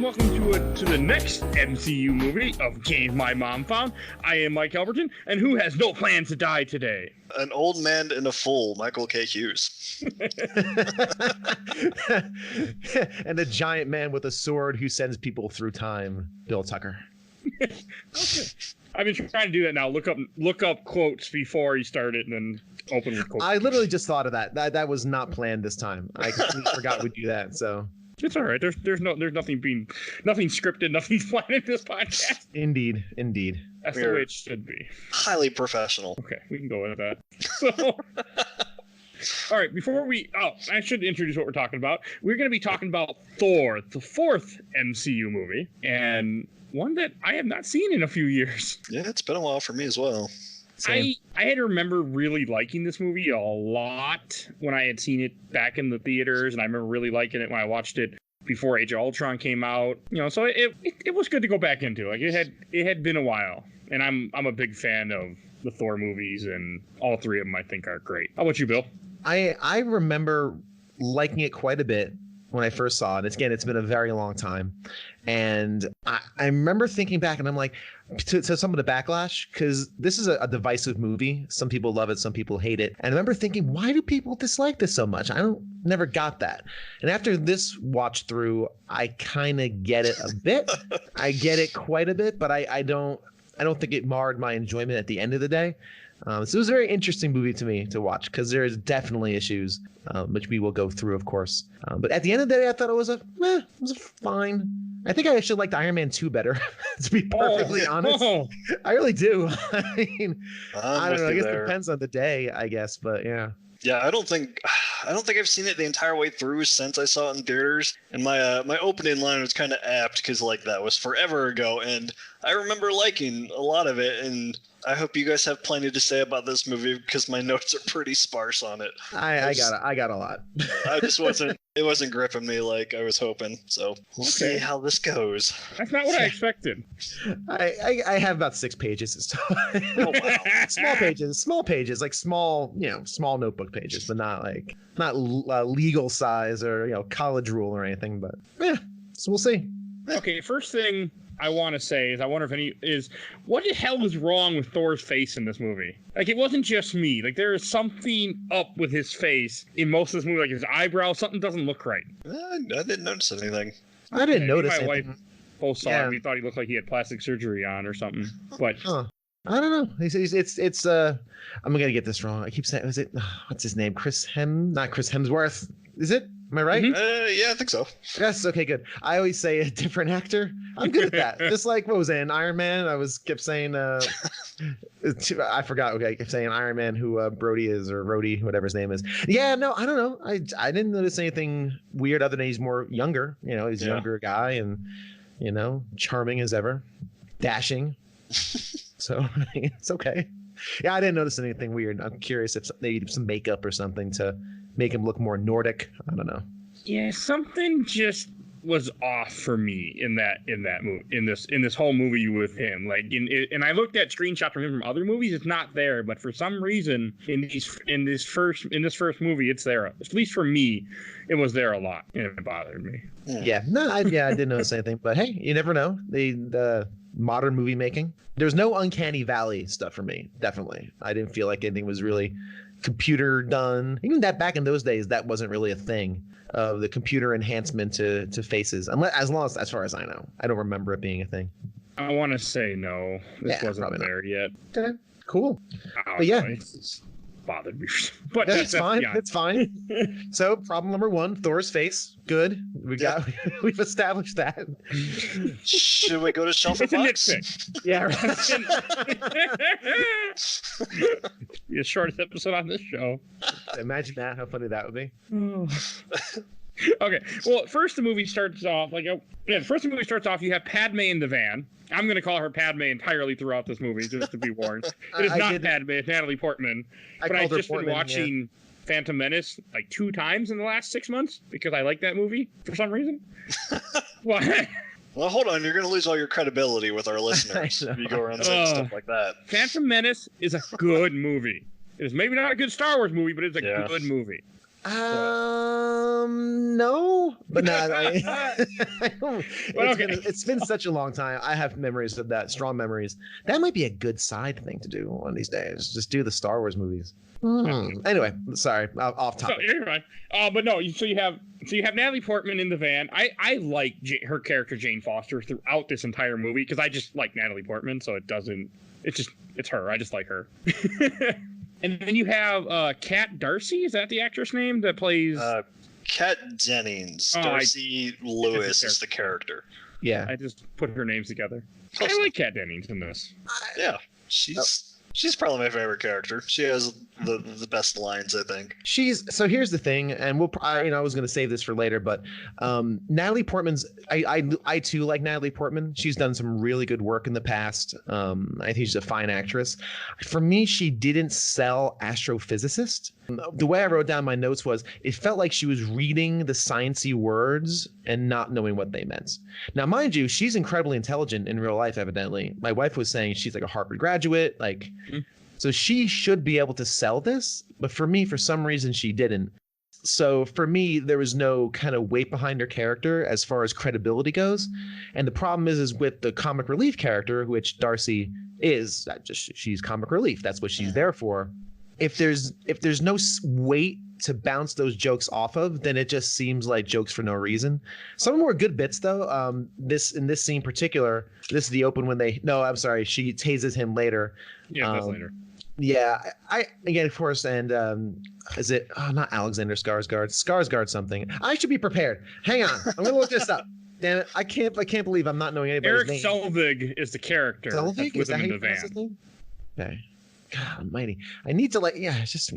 welcome to the next MCU movie of Games My Mom Found. I am Mike Albertin, and who has no plans to die today? An old man and a fool, Michael K. Hughes. And a giant man with a sword who sends people through time, Bill Tucker. Okay. I've been trying to do that now. Look up quotes before you start it, and then open with quotes. I literally just thought of that. That was not planned this time. I completely forgot we'd do that. So it's all right. There's nothing scripted, nothing's planned in this podcast. Indeed. That's the way it should be. Highly professional. Okay, we can go with that. So, all right. I should introduce what we're talking about. We're going to be talking about Thor, the fourth MCU movie, and one that I have not seen in a few years. Yeah, it's been a while for me as well. I had to remember really liking this movie a lot when I had seen it back in the theaters, and I remember really liking it when I watched it before Age of Ultron came out. So it was good to go back into. Like it had been a while, and I'm a big fan of the Thor movies, and all three of them I think are great. How about you, Bill? I remember liking it quite a bit when I first saw it. Again, it's been a very long time. And I remember thinking back, and I'm like, to some of the backlash, because this is a divisive movie. Some people love it, some people hate it. And I remember thinking, why do people dislike this so much? Never got that. And after this watch through, I kind of get it a bit. I get it quite a bit, but I don't think it marred my enjoyment at the end of the day. So it was a very interesting movie to me to watch, because there's definitely issues, which we will go through, of course. But at the end of the day, I thought it was a fine. I think I actually liked Iron Man 2 better, to be perfectly honest. I really do. I mean, I don't know. I guess it depends on the day, I guess. But yeah. Yeah, I don't think I've seen it the entire way through since I saw it in theaters. And my opening line was kind of apt, because that was forever ago, and I remember liking a lot of it. And I hope you guys have plenty to say about this movie, because my notes are pretty sparse on it. I got a lot. It wasn't gripping me like I was hoping. So we'll see how this goes. That's not what I expected. I have about 6 pages. Oh wow! small pages, like small notebook pages, but not legal size or college rule or anything. But yeah, so we'll see. Okay, first thing I want to say is what the hell is wrong with Thor's face in this movie? Like, it wasn't just me. Like, there is something up with his face in most of this movie. Like, his eyebrow, something doesn't look right. I didn't notice anything. I didn't notice anything. My wife both saw him. We thought he looked like he had plastic surgery on or something. But I don't know. It's I'm gonna get this wrong. I keep saying, what's his name? Not Chris Hemsworth. Is it? Am I right? Mm-hmm. Yeah, I think so. Yes. Okay, good. I always say a different actor. I'm good at that. Just like, what was it, in Iron Man? I kept saying, I forgot. Okay, I kept saying Iron Man, who Brody is, or Rhodey, whatever his name is. Yeah, no, I don't know. I didn't notice anything weird other than he's more younger. He's a younger guy, and charming as ever, dashing. So it's okay. Yeah, I didn't notice anything weird. I'm curious if maybe some makeup or something to make him look more Nordic. I don't know. Yeah, something just was off for me in that movie, in this whole movie with him. Like, and I looked at screenshots from him from other movies. It's not there, but for some reason in this first movie, it's there. At least for me, it was there a lot, and it bothered me. Yeah, no, I didn't notice anything. But hey, you never know. The modern movie making. There's no Uncanny Valley stuff for me. Definitely, I didn't feel like anything was really computer done. Even that back in those days, that wasn't really a thing. The computer enhancement to faces, as far as I know, I don't remember it being a thing. I want to say no. This wasn't there yet. Okay, cool. But yeah, it's bothered me. But that's fine. It's fine. So problem number 1, Thor's face. Good. We've established that. Should we go to Shelf and Box? Yeah. Be the shortest episode on this show. Imagine that. How funny that would be. Okay. Well, first the movie starts off you have Padme in the van. I'm going to call her Padme entirely throughout this movie, just to be warned. It is not Padme, it's Natalie Portman. But I've just been watching Phantom Menace like 2 times in the last 6 months because I like that movie for some reason. What? Well, hold on. You're going to lose all your credibility with our listeners if you go around saying stuff like that. Phantom Menace is a good movie. It is maybe not a good Star Wars movie, but it's a good movie. No, but no, I don't, Well, okay. it's been such a long time. I have memories of that, strong memories. That might be a good side thing to do one of these days. Just do the Star Wars movies. Anyway, sorry, off topic. So, you're fine. But no, you have Natalie Portman in the van. I like her character Jane Foster throughout this entire movie because I just like Natalie Portman, so it's her. I just like her. And then you have Kat Darcy. Is that the actress name that plays? Kat Dennings. Darcy Lewis is the character. Yeah, I just put her names together. I like Kat Dennings in this. Yeah, she's probably my favorite character. She has the best lines, I think. So here's the thing, and I was going to save this for later, but Natalie Portman's. I too like Natalie Portman. She's done some really good work in the past. I think she's a fine actress. For me, she didn't sell astrophysicist. The way I wrote down my notes was it felt like she was reading the sciencey words and not knowing what they meant. Now, mind you, she's incredibly intelligent in real life, evidently. My wife was saying she's like a Harvard graduate, so she should be able to sell this. But for me, for some reason, she didn't. So for me, there was no kind of weight behind her character as far as credibility goes. And the problem is with the comic relief character, which Darcy is, she's comic relief. That's what she's there for. If there's no weight to bounce those jokes off of, then it just seems like jokes for no reason. Some of them were good bits though. In this scene in particular, this is the open when she tases him later. Yeah, that's later. Yeah, again, of course, and is it not Alexander Skarsgård? Skarsgård something. I should be prepared. Hang on, I'm gonna look this up. Damn it, I can't believe I'm not knowing anybody's name. Eric Selvig is the character. Selvig? With him in the van. Okay. God almighty. I need to it's just,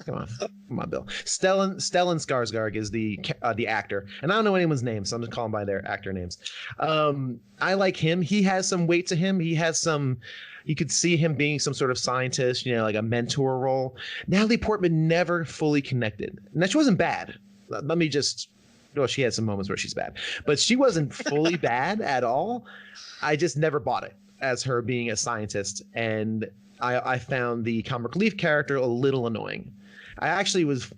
come on, Bill. Stellan Skarsgård is the actor. And I don't know anyone's name, so I'm just calling by their actor names. I like him. He has some weight to him. You could see him being some sort of scientist, like a mentor role. Natalie Portman never fully connected. And she wasn't bad. Let me just, she had some moments where she's bad. But she wasn't fully bad at all. I just never bought it as her being a scientist. And I found the comic relief character a little annoying. I actually was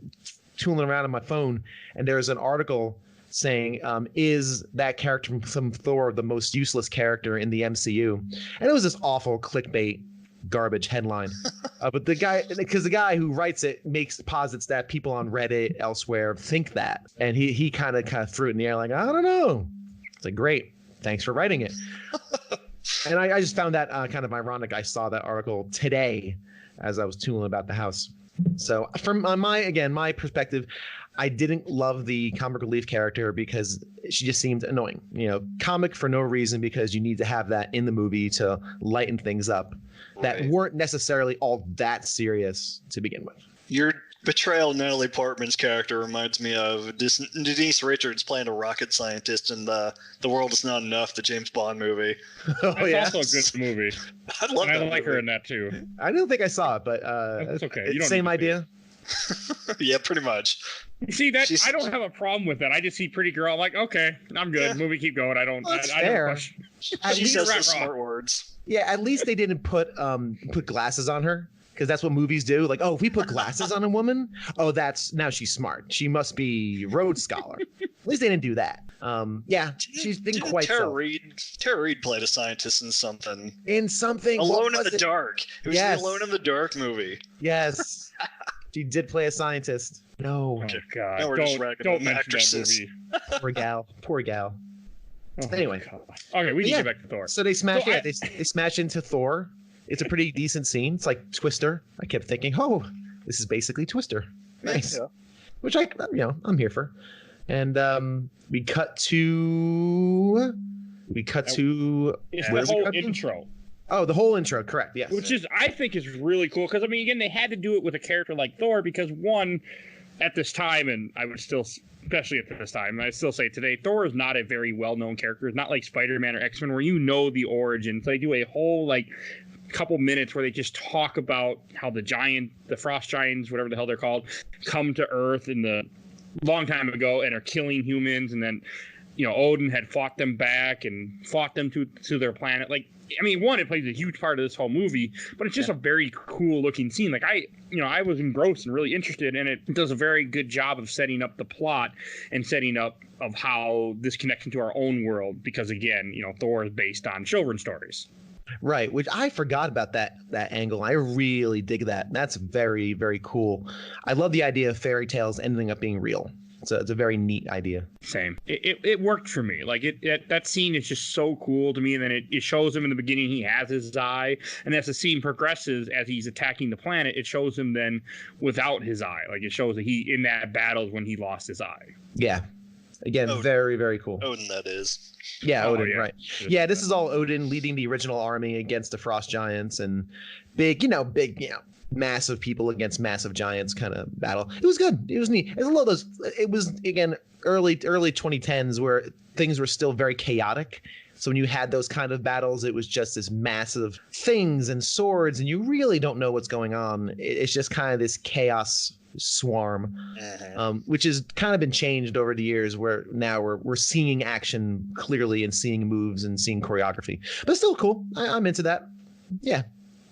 tooling around on my phone, and there was an article saying, is that character from Thor the most useless character in the MCU? And it was this awful clickbait garbage headline. But the guy who writes it posits that people on Reddit elsewhere think that. And he kind of threw it in the air like, I don't know. It's like, great. Thanks for writing it. And I just found that kind of ironic. I saw that article today as I was tooling about the house. So from my perspective, I didn't love the comic relief character because she just seemed annoying. Comic for no reason because you need to have that in the movie to lighten things up that weren't necessarily all that serious to begin with. Your betrayal of Natalie Portman's character reminds me of Denise Richards playing a rocket scientist in The World Is Not Enough, the James Bond movie. It's also a good movie. I like her in that too. I don't think I saw it, but it's okay. It's same idea. Yeah, pretty much. See that I don't have a problem with that. I just see Pretty Girl. I'm like, okay, I'm good. Yeah. Movie, keep going. I don't. That's fair. She says the smart words. Yeah, at least they didn't put glasses on her. Because that's what movies do. Like, if we put glasses on a woman, now she's smart. She must be Rhodes Scholar. At least they didn't do that. She's been quite Tara Reid played a scientist in something. Alone in the Dark. It was the Alone in the Dark movie. Yes. She did play a scientist. No. Oh, God. Now we're just ragging on actresses. Poor gal. Oh, anyway. Okay, we need to get back to Thor. So they smash they smash into Thor. It's a pretty decent scene. It's like Twister. I kept thinking, this is basically Twister. Nice. Yeah. Which I'm here for. And we cut to the whole intro. Oh, the whole intro, correct, yes. Which I think is really cool because again, they had to do it with a character like Thor because one, at this time, and I would still, especially at this time, and I still say today, Thor is not a very well-known character. It's not like Spider-Man or X-Men where the origin. So they do a whole couple minutes where they just talk about how the frost giants, whatever the hell they're called, come to Earth in the long time ago and are killing humans, and then Odin had fought them back and fought them to their planet. Like, I mean, one, it plays a huge part of this whole movie, but it's just a very cool looking scene. Like, I was engrossed and really interested, and it does a very good job of setting up the plot and setting up of how this connects into our own world, because again, Thor is based on children's stories. Right, which I forgot about that angle. I really dig that. That's very, very cool. I love the idea of fairy tales ending up being real. It's a very neat idea. Same. It worked for me. Like that scene is just so cool to me. And then it shows him in the beginning, he has his eye. And as the scene progresses, as he's attacking the planet, it shows him then without his eye. Like it shows that he, in that battle, is when he lost his eye. Yeah. Again, very, very cool. Odin, that is. Yeah, Odin, yeah. right. Yeah, this is all Odin leading the original army against the Frost Giants, and big, massive people against massive giants kind of battle. It was good. It was neat. It's a lot of those. It was, again, early 2010s where things were still very chaotic. So when you had those kind of battles, it was just this massive things and swords, and you really don't know what's going on. It's just kind of this chaos swarm, which has kind of been changed over the years, where now we're seeing action clearly and seeing moves and seeing choreography. But still cool. I'm into that. Yeah.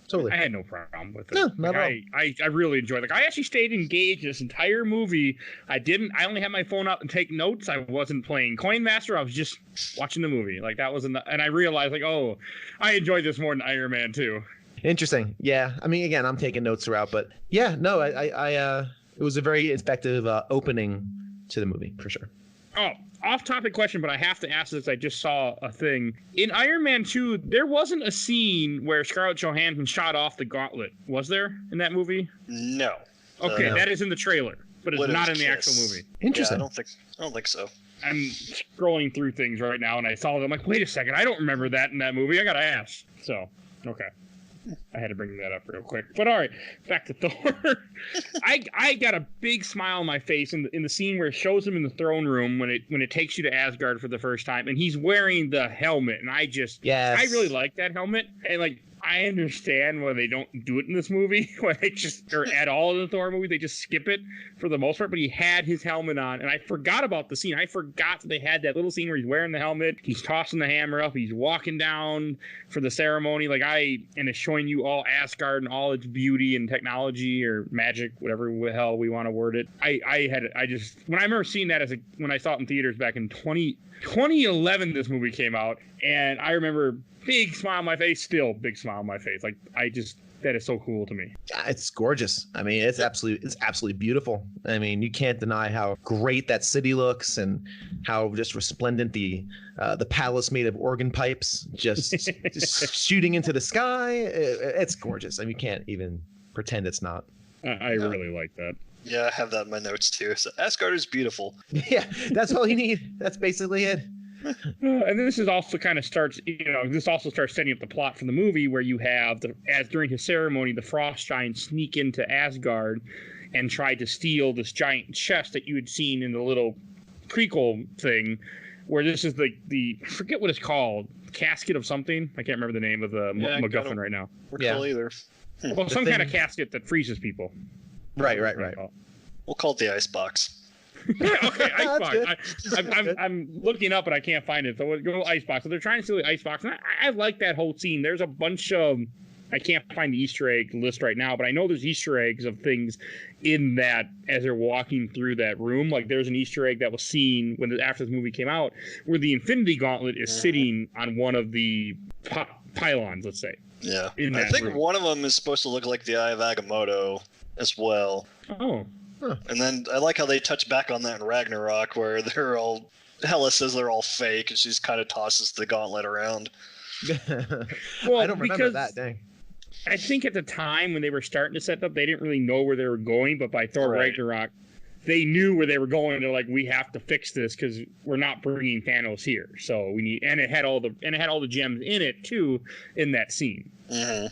Totally. I had no problem with it. No, not at all. I really enjoyed it. Like, I actually stayed engaged this entire movie. I only had my phone up and take notes. I wasn't playing Coin Master. I was just watching the movie. Like, that was and I realized, like, oh, I enjoyed this more than Iron Man 2. Interesting. Yeah. I mean, again, I'm taking notes throughout, but yeah, no, it was a very effective opening to the movie for sure. Oh, off-topic question, but I have to ask this. I just saw a thing. In Iron Man 2, there wasn't a scene where Scarlett Johansson shot off the gauntlet, was there, in that movie? No. Okay, that is in the trailer, but it's not in the actual movie. Interesting. Yeah, I don't think so. I'm scrolling through things right now, and I saw it. I'm like, wait a second, I don't remember that in that movie. I gotta ask. So, okay. I had to bring that up real quick. But all right, back to Thor. I got a big smile on my face in the scene where it shows him in the throne room when it takes you to Asgard for the first time, and he's wearing the helmet, and I really like that helmet, and like I understand why they don't do it in this movie, why they just, or at all in the Thor movie, they just skip it for the most part. But he had his helmet on, and I forgot about the scene. I forgot that they had that little scene where he's wearing the helmet, he's tossing the hammer up, he's walking down for the ceremony, and it's showing you all Asgard and all its beauty and technology or magic, whatever the hell we want to word it. When I remember seeing that when I saw it in theaters back in 2011, this movie came out, and I remember big smile on my face, still big smile on my face. Like, that is so cool to me. It's gorgeous. I mean, it's absolutely beautiful. I mean, you can't deny how great that city looks and how just resplendent the palace made of organ pipes just shooting into the sky. It's gorgeous. I mean, you can't even pretend it's not. I really like that. Yeah, I have that in my notes too. So Asgard is beautiful. Yeah, that's all you need. That's basically it. And this is also kind of starts setting up the plot for the movie, where you have as during his ceremony, the Frost Giants sneak into Asgard and try to steal this giant chest that you had seen in the little prequel thing, where this is the I forget what it's called, casket of something. I can't remember the name of the MacGuffin right now. Recall either. Well, some kind of casket that freezes people. Right. We'll call it the icebox. Okay, icebox. I'm looking up and I can't find it. So we'll go icebox. So they're trying to steal the icebox. And I like that whole scene. There's a bunch of, I can't find the Easter egg list right now, but I know there's Easter eggs of things in that as they're walking through that room. Like, there's an Easter egg that was seen after the movie came out, where the Infinity Gauntlet is sitting on one of the pylons, let's say. Yeah, I think one of them is supposed to look like the Eye of Agamotto as well. Oh. Huh. And then I like how they touch back on that in Ragnarok, where Hela says they're all fake, and she just kind of tosses the gauntlet around. Well, I don't remember that, dang. I think at the time when they were starting to set up, they didn't really know where they were going, but by Thor Ragnarok, they knew where they were going. They're like, we have to fix this because we're not bringing Thanos here. So we need, and it had all the gems in it too in that scene. Mm-hmm.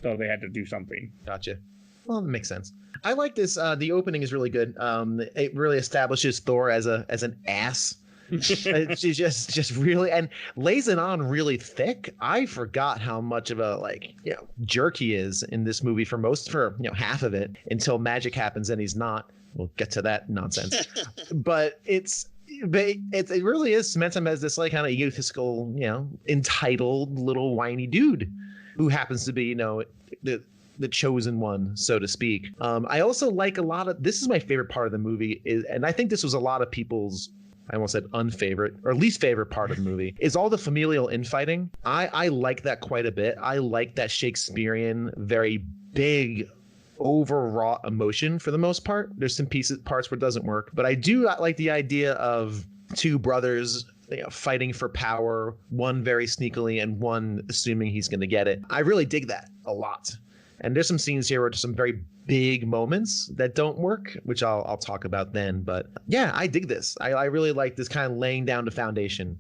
So they had to do something. Gotcha. Well, that makes sense. I like this. The opening is really good. It really establishes Thor as an ass. She just really, and lays it on really thick. I forgot how much of a jerk he is in this movie for half of it, until magic happens and he's not. We'll get to that nonsense. But But it really is cements him as this like kind of egotistical, entitled little whiny dude who happens to be, the chosen one, so to speak. I also like a lot of, this is my favorite part of the movie, and I think this was a lot of people's, I almost said unfavorite or least favorite part of the movie, is all the familial infighting. I like that quite a bit. I like that Shakespearean, very big, overwrought emotion for the most part. There's some parts where it doesn't work, but I do like the idea of two brothers fighting for power, one very sneakily and one assuming he's going to get it. I really dig that a lot. And there's some scenes here where there's some very big moments that don't work, which I'll talk about then. But yeah, I dig this. I really like this kind of laying down the foundation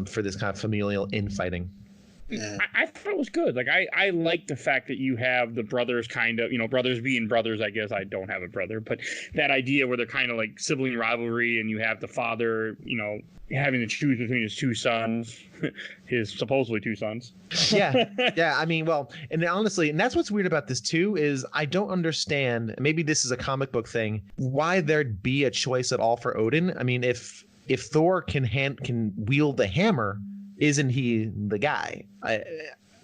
for this kind of familial infighting. Yeah. I thought it was good. Like I like the fact that you have the brothers kind of, brothers being brothers. I guess I don't have a brother, but that idea where they're kind of like sibling rivalry, and you have the father, having to choose between his two sons, his supposedly two sons. Yeah. I mean, well, and honestly, and that's what's weird about this too, is I don't understand, maybe this is a comic book thing, why there'd be a choice at all for Odin. I mean, if Thor can wield the hammer, isn't he the guy?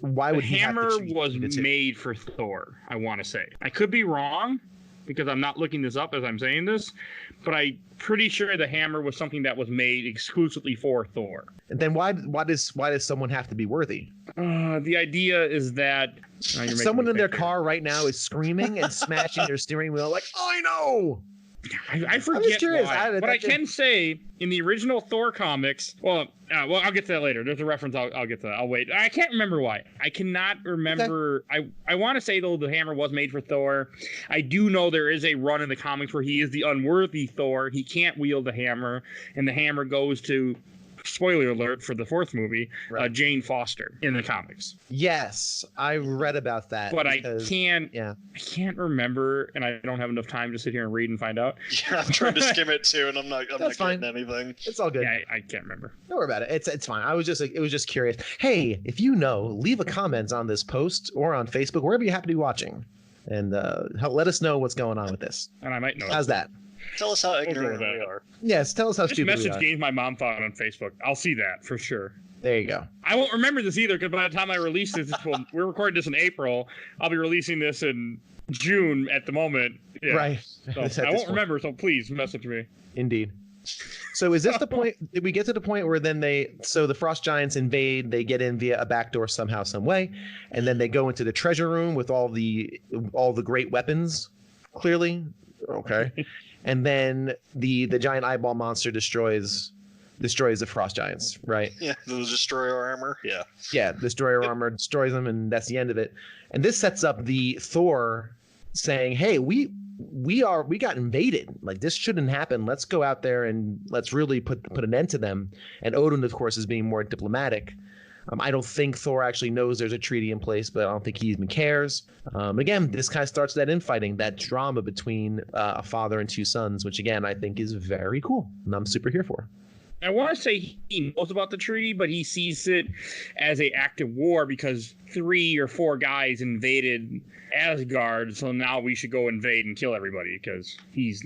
Why would he have to choose? The hammer was made for Thor, I want to say. I could be wrong because I'm not looking this up as I'm saying this, but I'm pretty sure the hammer was something that was made exclusively for Thor. And then why does someone have to be worthy? The idea is that someone in their car right now is screaming and smashing their steering wheel like, oh, I know. I forget why, but I can say in the original Thor comics, well, I'll get to that later. There's a reference. I'll get to that. I'll wait. I can't remember why. I cannot remember. Okay. I want to say, though, the hammer was made for Thor. I do know there is a run in the comics where he is the unworthy Thor. He can't wield the hammer, and the hammer goes to, spoiler alert for the fourth movie, right, Jane Foster in the comics. Yes, I read about that. But I can't remember, and I don't have enough time to sit here and read and find out. Yeah, I'm trying to skim it too, and I'm not getting anything. It's all good. Yeah, I can't remember. Don't worry about it. It's fine. It was just curious. Hey, if you know, leave a comment on this post or on Facebook, wherever you happen to be watching, and let us know what's going on with this. And I might know. How's that? Tell us how ignorant we are. Yes, tell us how stupid we are. This message games my mom found on Facebook. I'll see that for sure. There you go. I won't remember this either, because by the time I release this, we're recording this in April. I'll be releasing this in June at the moment. Yeah. Right. So I won't remember, so please message me. Indeed. So is this the point? Did we get to the point where then the Frost Giants invade? They get in via a back door somehow, some way, and then they go into the treasure room with all the great weapons. Clearly, okay. And then the giant eyeball monster destroys the Frost Giants, right? Yeah, the destroyer armor. Yeah, destroyer armor destroys them, and that's the end of it. And this sets up the Thor saying, "Hey, we got invaded. Like, this shouldn't happen. Let's go out there and let's really put an end to them." And Odin, of course, is being more diplomatic. I don't think Thor actually knows there's a treaty in place, but I don't think he even cares. Again, this kind of starts that infighting, that drama between a father and two sons, which again I think is very cool, and I'm super here for. I want to say he knows about the treaty, but he sees it as an act of war because 3 or 4 guys invaded Asgard, so now we should go invade and kill everybody because he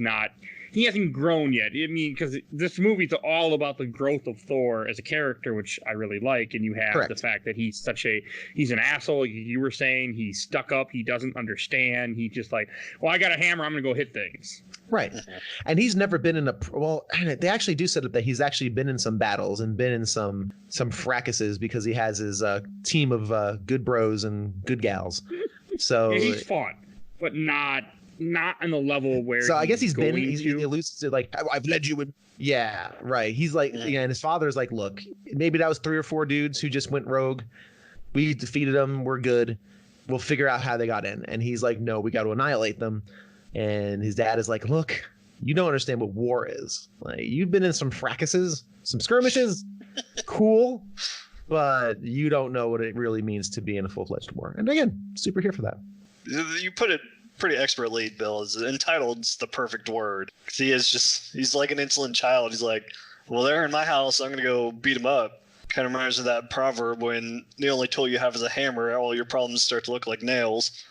hasn't grown yet. I mean, because this movie's all about the growth of Thor as a character, which I really like. And you have the fact that he's an asshole. You were saying he's stuck up. He doesn't understand. He's just like, well, I got a hammer. I'm going to go hit things. Right. And he's never been in they actually do set up that he's actually been in some battles and been in some fracases because he has his team of good bros and good gals. So yeah, he's fun, but not on the level where. So I guess he alludes to like, I've led you in. Yeah, right. He's like, and his father's like, look, maybe that was 3 or 4 dudes who just went rogue. We defeated them. We're good. We'll figure out how they got in. And he's like, no, we got to annihilate them. And his dad is like, look, you don't understand what war is. Like, you've been in some fracases, some skirmishes, cool, but you don't know what it really means to be in a full-fledged war. And again, super here for that. You put it pretty expertly, Bill. Entitled's the perfect word. He's like an insolent child. He's like, well, they're in my house, so I'm going to go beat them up. Kind of reminds me of that proverb when the only tool you have is a hammer, all your problems start to look like nails.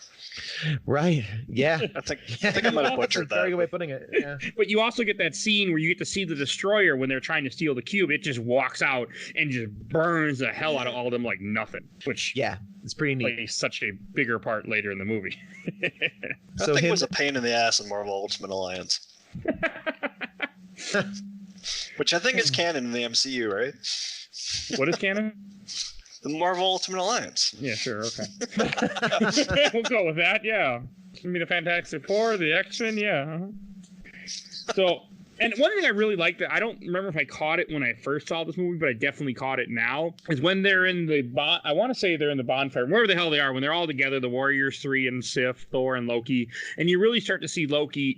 Right. Yeah. I think I might have butchered That's a very good way that. of putting it. Yeah. But you also get that scene where you get to see the destroyer when they're trying to steal the cube. It just walks out and just burns the hell out of all of them like nothing, which Yeah. It's pretty neat. plays such a bigger part later in the movie. That thing was a pain in the ass in Marvel Ultimate Alliance. Which I think is canon in the MCU, right? What is canon? The Marvel Ultimate Alliance. Yeah, sure, okay. We'll go with that, yeah. I mean, the Fantastic Four, the X-Men, yeah. So, and one thing I really like that I don't remember if I caught it when I first saw this movie, but I definitely caught it now, is when they're in the I want to say they're in the bonfire, wherever the hell they are, when they're all together, the Warriors 3 and Sif, Thor and Loki, and you really start to see Loki,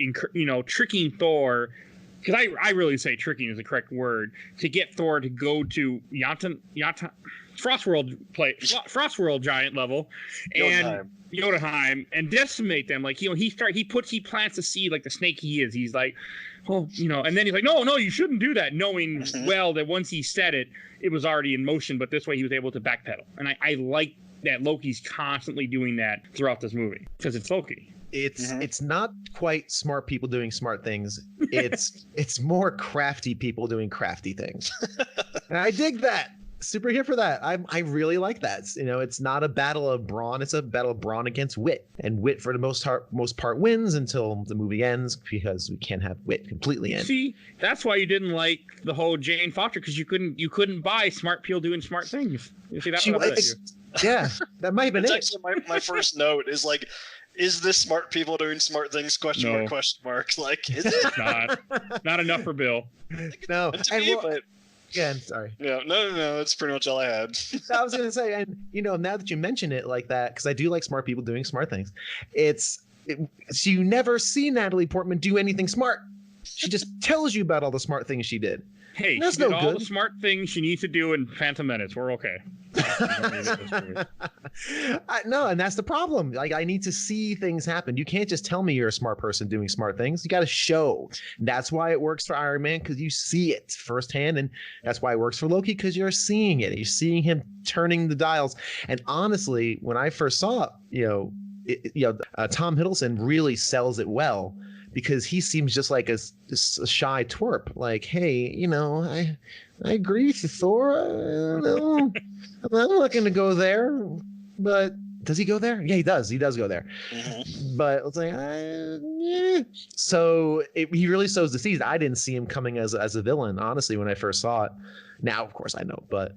tricking Thor. Because I really say tricking is the correct word, to get Thor to go to Frostworld giant level and Jotunheim and decimate them. Like, he plants a seed like the snake he is. He's like, and then he's like, no, you shouldn't do that, knowing well that once he said it, it was already in motion, but this way he was able to backpedal. And I like that Loki's constantly doing that throughout this movie because it's Loki. It's not quite smart people doing smart things. It's more crafty people doing crafty things. And I dig that. Super here for that. I really like that. It's not a battle of brawn. It's a battle of brawn against wit. And wit for the most part wins until the movie ends, because we can't have wit completely end. See, that's why you didn't like the whole Jane Foster, because you couldn't buy smart people doing smart things. You see, that's what upset you. Yeah, that might have been It's actually my first note is like, is this smart people doing smart things? Question mark. Like, is it? Not enough for Bill. No. But again, sorry. Yeah, no. That's pretty much all I had. I was gonna say, and now that you mention it like that, because I do like smart people doing smart things. So you never see Natalie Portman do anything smart. She just tells you about all the smart things she did. Hey, she did all the smart things she needs to do in Phantom Menace. We're okay. No, and that's the problem. Like, I need to see things happen. You can't just tell me you're a smart person doing smart things. You got to show. That's why it works for Iron Man, because you see it firsthand, and that's why it works for Loki, because you're seeing it. You're seeing him turning the dials. And honestly, when I first saw Tom Hiddleston really sells it well, because he seems just like a shy twerp. Like, hey, I agree with you, Thor. I'm not going to go there. But does he go there? Yeah, he does. He does go there. Mm-hmm. But it's like, yeah. So he really sows the seeds. I didn't see him coming as a villain, honestly, when I first saw it. Now, of course, I know, but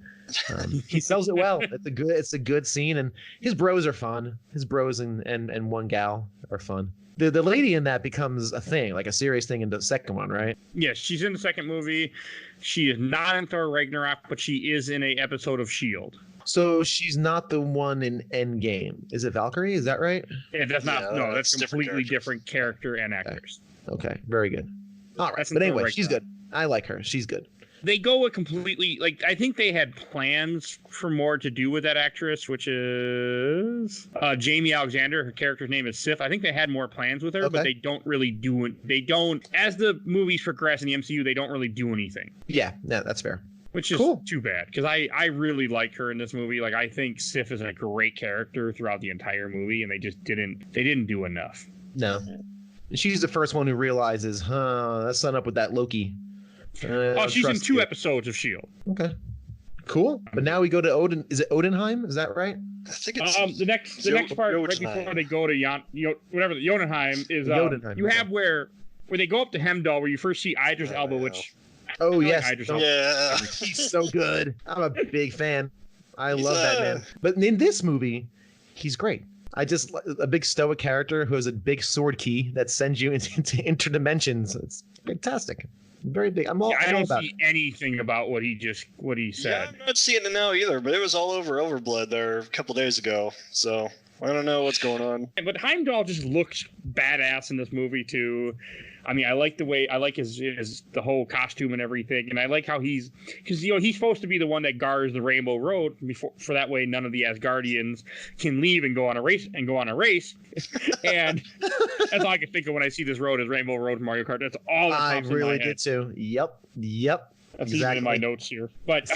he sells it well. It's a good scene, and his bros are fun. His bros and one gal are fun. The lady in that becomes a thing, like a serious thing in the second one, right? Yes, she's in the second movie. She is not in Thor Ragnarok, but she is in an episode of S.H.I.E.L.D. So she's not the one in Endgame. Is it Valkyrie? Is that right? Yeah, that's not. No, that's completely different character and actors. Okay, very good. All right, but anyway, she's good. I like her. She's good. They go a completely, I think they had plans for more to do with that actress, which is Jamie Alexander. Her character's name is Sif. I think they had more plans with her, but they don't really do it. They don't, as the movies progress in the MCU, they don't really do anything. Yeah, that's fair. Which is too bad, because I really like her in this movie. Like, I think Sif is a great character throughout the entire movie, and they didn't do enough. No. She's the first one who realizes, let's sign up with that Loki. She's in 2 episodes of S.H.I.E.L.D. Okay, cool. But now we go to Odin. Is it Odinheim? Is that right? I think it's the next part right before they go to Jotunheim is Jotunheim, you have where they go up to Heimdall, where you first see Idris Elba, which yes, yeah, he's so good. I'm a big fan. I love that man. But in this movie, he's great. A big stoic character who has a big sword key that sends you into interdimensions. It's fantastic. Very big. I don't see anything about what he said. Yeah, I'm not seeing it now either, but it was all over Overblood there a couple days ago. So I don't know what's going on. But Heimdall just looks badass in this movie too. I mean, I like his the whole costume and everything, and I like how he's supposed to be the one that guards the Rainbow Road for that way none of the Asgardians can leave and go on a race. And that's all I can think of when I see this road is Rainbow Road Mario Kart. That's all that pops in my head. I really did too. Yep. That's exactly. Even in my notes here. But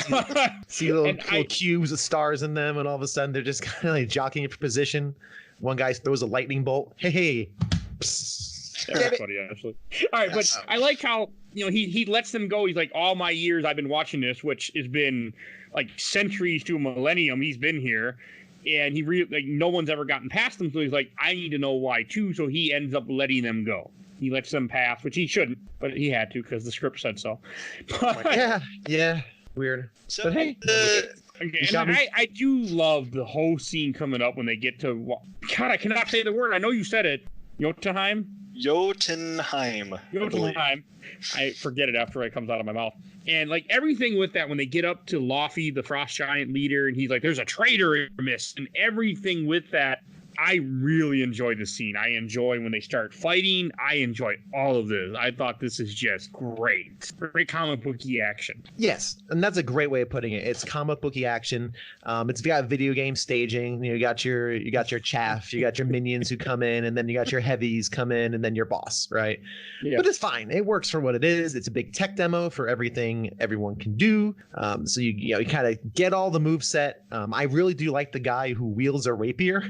see little cubes with stars in them, and all of a sudden they're just kind of like jockeying for position. One guy throws a lightning bolt. Hey. That's funny, actually. All right, but I like how, he lets them go. He's like, all my years I've been watching this, which has been like centuries to a millennium. He's been here, and he no one's ever gotten past him. So he's like, I need to know why too. So he ends up letting them go. He lets them pass, which he shouldn't, but he had to because the script said so. But, yeah, weird. So, but hey, I do love the whole scene coming up when they get to. God, I cannot say the word. I know you said it. Jotunheim. Jotunheim. I forget it after it comes out of my mouth. And like everything with that, when they get up to Laufey, the frost giant leader, and he's like, there's a traitor in your midst, and everything with that, I really enjoy the scene. I enjoy when they start fighting. I enjoy all of this. I thought this is just great. Great comic booky action. Yes, and that's a great way of putting it. It's comic booky action. It's got video game staging. You got your chaff, you got your minions who come in, and then you got your heavies come in, and then your boss, right? Yeah. But it's fine. It works for what it is. It's a big tech demo for everything everyone can do. So you kind of get all the move set. I really do like the guy who wields a rapier.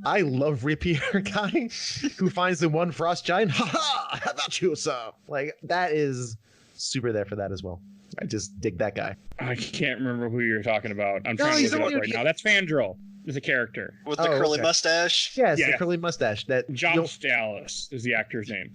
I love Rapier guy who finds the one frost giant. Ha ha! How about you, sir? Like, that is super there for that as well. I just dig that guy. I can't remember who you're talking about. I'm trying to look it up right now. That's Fandral. Is a character with the curly mustache. Yes, the curly mustache. That Josh Dallas is the actor's name.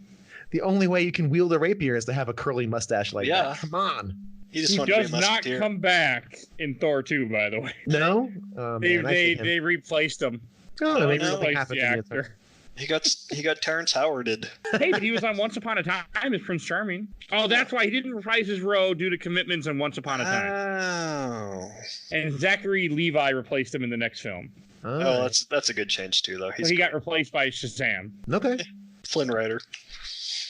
The only way you can wield a rapier is to have a curly mustache like that. Come on. He does not come back in Thor 2, by the way. No, they replaced him. Oh, they replaced the actor. He got Terrence Howarded. Hey, but he was on Once Upon a Time as Prince Charming. Oh, that's why he didn't reprise his role due to commitments on Once Upon a Time. Oh. And Zachary Levi replaced him in the next film. Oh, that's a good change too, though. He got replaced by Shazam. Okay. Flynn Rider.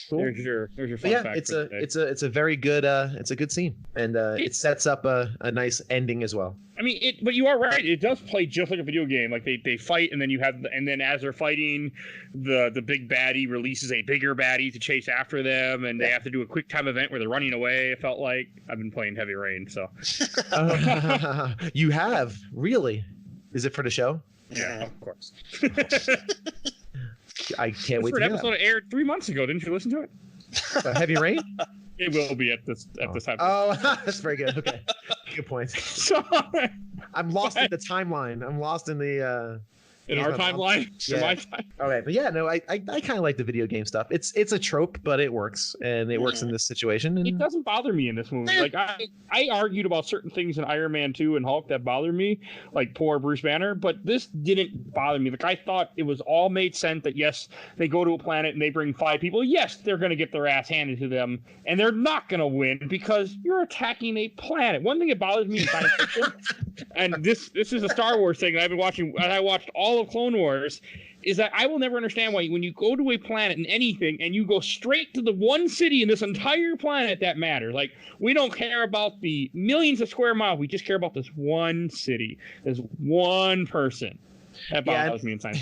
Cool. There's your fun fact. It's a very good it's a good scene, and it sets up a nice ending as well. I mean, but you are right. It does play just like a video game. Like they fight, and then as they're fighting, the big baddie releases a bigger baddie to chase after them, and they have to do a quick time event where they're running away. It felt like I've been playing Heavy Rain, so. You have really? Is it for the show? Yeah, of course. I can't wait to hear that. Episode aired 3 months ago. Didn't you listen to it? Heavy Rain? It will be at this time. Oh, that's very good. Okay, good point. So, I'm lost in the timeline. I'm lost in the in our timeline. Yeah. In my time. All right, but yeah, no, I kind of like the video game stuff. It's a trope, but it works, and it works in this situation. And... It doesn't bother me in this movie. Like I argued about certain things in Iron Man 2 and Hulk that bothered me, like poor Bruce Banner, but this didn't bother me. Like I thought it was all made sense that yes, they go to a planet and they bring 5 people. Yes, they're going to get their ass handed to them, and they're not going to win because you're attacking a planet. One thing that bothers me in science fiction, and this is a Star Wars thing that I've been watching, and I watched all of Clone Wars, is that I will never understand why when you go to a planet in anything and you go straight to the one city in this entire planet that matters. Like, we don't care about the millions of square miles. We just care about this one city, this one person. That bothers me in science.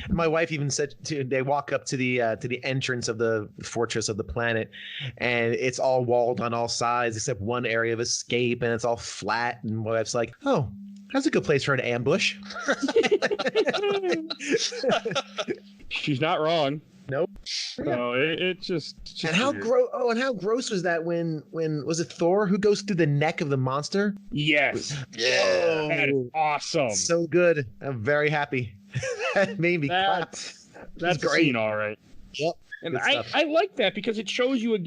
My wife even said they walk up to the entrance of the fortress of the planet, and it's all walled on all sides except one area of escape, and it's all flat. And my wife's like, "Oh, that's a good place for an ambush." She's not wrong. Nope. No, it's just and how gross! Oh, and how gross was that when was it Thor who goes through the neck of the monster? Yes. Yeah. That is awesome. So good. I'm very happy. That made me clap. That's great. Scene, all right. Yep. And I like that because it shows you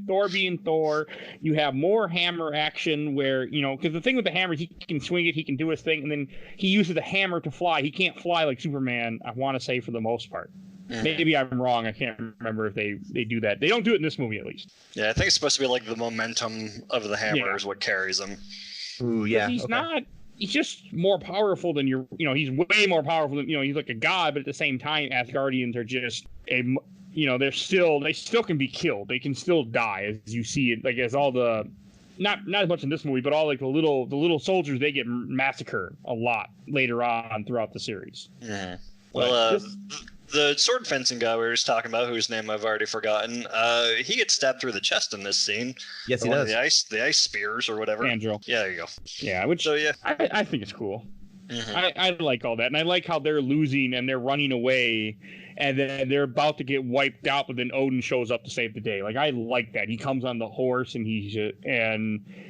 Thor being Thor. You have more hammer action where, because the thing with the hammer is he can swing it, he can do his thing, and then he uses the hammer to fly. He can't fly like Superman, I want to say, for the most part. Maybe I'm wrong. I can't remember if they do that. They don't do it in this movie, at least. Yeah, I think it's supposed to be like the momentum of the hammer is what carries him. Ooh, yeah. He's not. He's just more powerful than he's way more powerful than, he's like a god, but at the same time, Asgardians are just they still can be killed. They can still die, as you see it, like as all the, not as much in this movie, but all like the little soldiers, they get massacred a lot later on throughout the series. Mm-hmm. Well, the sword fencing guy we were just talking about, whose name I've already forgotten, he gets stabbed through the chest in this scene. Yes, he does. The ice spears or whatever. Andrew. Yeah, there you go. Yeah, I think it's cool. I like all that, and I like how they're losing and they're running away, and then they're about to get wiped out, but then Odin shows up to save the day. Like, I like that. He comes on the horse, and he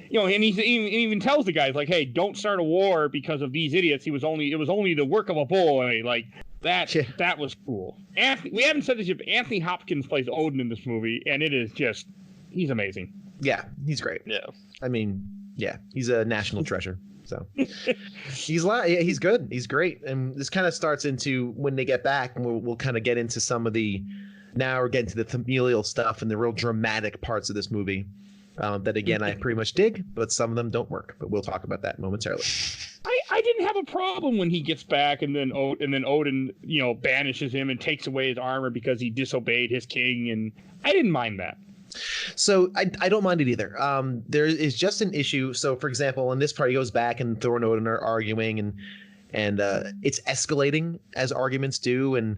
even tells the guys, like, hey, don't start a war because of these idiots. It was only the work of a boy. Like, that was cool. We haven't said this yet, but Anthony Hopkins plays Odin in this movie, and it is just, he's amazing. Yeah, he's great. Yeah. I mean, yeah, he's a national treasure. So he's good. He's great. And this kind of starts into when they get back, and we'll kind of get into some of the, now we're getting to the familial stuff and the real dramatic parts of this movie. That again, I pretty much dig, but some of them don't work. But we'll talk about that momentarily. I didn't have a problem when he gets back and then Odin, banishes him and takes away his armor because he disobeyed his king, and I didn't mind that. So I don't mind it either. There is just an issue. So for example, in this part, he goes back and Thor and Odin are arguing, and it's escalating as arguments do. And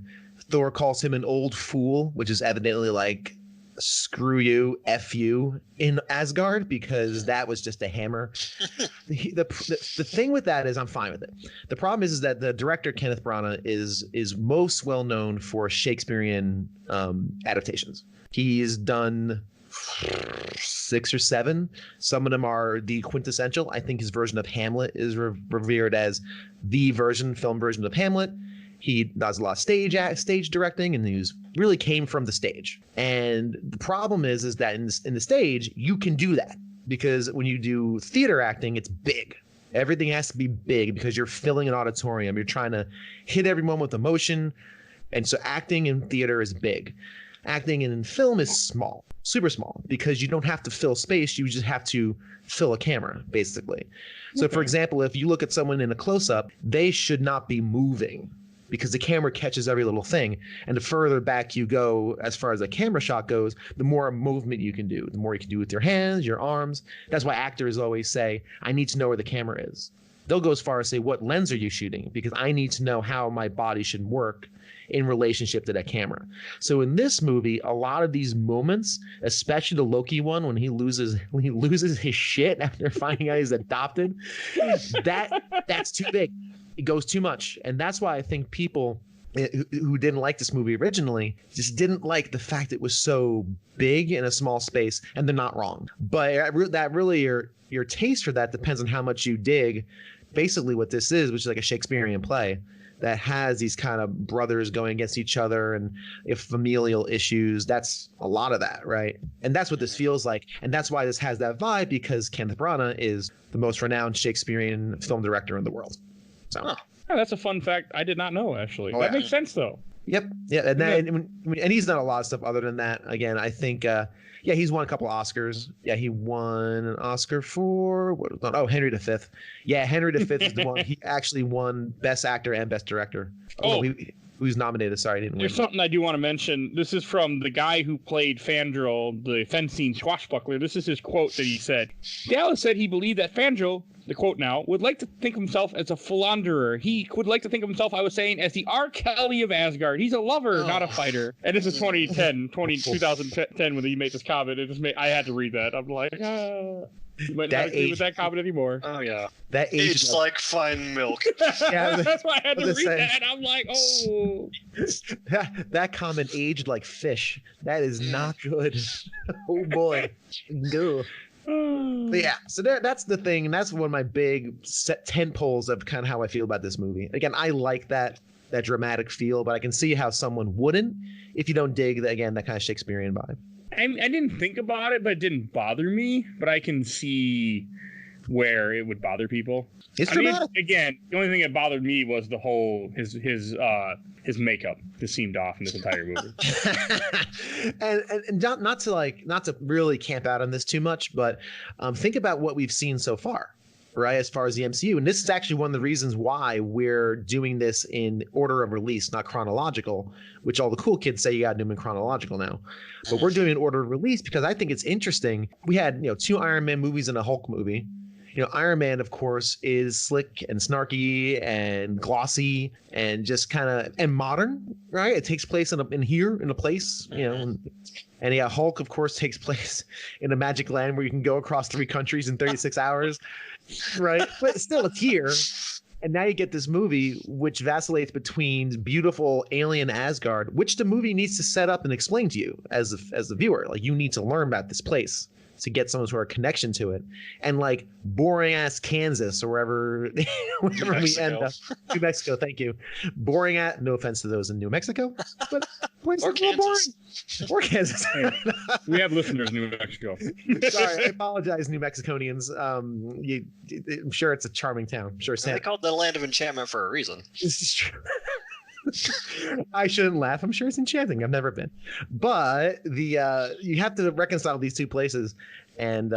Thor calls him an old fool, which is evidently like, screw you, F you in Asgard, because that was just a hammer. The thing with that is I'm fine with it. The problem is that the director, Kenneth Branagh, is most well known for Shakespearean adaptations. He's done 6 or 7. Some of them are the quintessential. I think his version of Hamlet is revered as the film version of Hamlet. He does a lot of stage directing, and he really came from the stage. And the problem is that in the stage, you can do that, because when you do theater acting, it's big. Everything has to be big because you're filling an auditorium. You're trying to hit everyone with emotion. And so acting in theater is big. Acting in film is small, super small, because you don't have to fill space. You just have to fill a camera, basically. So, for example, if you look at someone in a close-up, they should not be moving because the camera catches every little thing. And the further back you go, as far as a camera shot goes, the more movement you can do, the more you can do with your hands, your arms. That's why actors always say, I need to know where the camera is. They'll go as far as say, what lens are you shooting? Because I need to know how my body should work in relationship to that camera. So in this movie, a lot of these moments, especially the Loki one when he loses his shit after finding out he's adopted, that's too big. It goes too much. And that's why I think people who didn't like this movie originally just didn't like the fact it was so big in a small space, and they're not wrong. But that really your taste for that depends on how much you dig basically what this is, which is like a Shakespearean play that has these kind of brothers going against each other, and if familial issues, that's a lot of that, right? And that's what this feels like. And that's why this has that vibe, because Kenneth Branagh is the most renowned Shakespearean film director in the world. So Oh, that's a fun fact I did not know, actually. That makes sense, though. Yep. Yeah. And he's done a lot of stuff other than that. Again, I think, he's won a couple Oscars. Yeah, he won an Oscar for Henry V. Yeah, Henry V is the one. He actually won Best Actor and Best Director. He was nominated. Sorry, I didn't win. There's something I do want to mention. This is from the guy who played Fandral, the fencing swashbuckler. This is his quote that he said. Dallas said he believed that Fandral, the quote now, would like to think of himself as a philanderer. He would like to think of himself, I was saying, as the R. Kelly of Asgard. He's a lover, not a fighter. And this is 2010 when he made this comment. I had to read that. I'm like, you might not agree with that comment anymore. Oh, yeah. That aged like fine milk. Yeah, that's why I had to read that. I'm like, oh. That comment aged like fish. That is not good. Oh, boy. Go. But yeah, so that's the thing, and that's one of my big tent poles of kind of how I feel about this movie. Again, I like that dramatic feel, but I can see how someone wouldn't if you don't dig that kind of Shakespearean vibe. I didn't think about it, but it didn't bother me. But I can see where it would bother people. It's dramatic. Again, the only thing that bothered me was the whole his makeup just seemed off in this entire movie. and not to really camp out on this too much, but think about what we've seen so far, right? As far as the MCU, and this is actually one of the reasons why we're doing this in order of release, not chronological, which all the cool kids say you got to do them in chronological now. But we're doing an order of release because I think it's interesting. We had 2 Iron Man movies and a Hulk movie. Iron Man, of course, is slick and snarky and glossy and just kind of and modern, right? It takes place in a place, and Hulk, of course, takes place in a magic land where you can go across 3 countries in 36 hours, right? But still, it's here. And now you get this movie which vacillates between beautiful alien Asgard, which the movie needs to set up and explain to you as the viewer. Like, you need to learn about this place to get some sort of connection to it, and like boring ass Kansas or wherever we end up. New Mexico, thank you. Boring at, no offense to those in New Mexico, but Or Kansas. Or Kansas. We have listeners in New Mexico. Sorry, I apologize, New Mexiconians. I'm sure it's a charming town. I'm sure They called it the land of enchantment for a reason. This is true. I shouldn't laugh. I'm sure it's enchanting. I've never been, but you have to reconcile these two places, and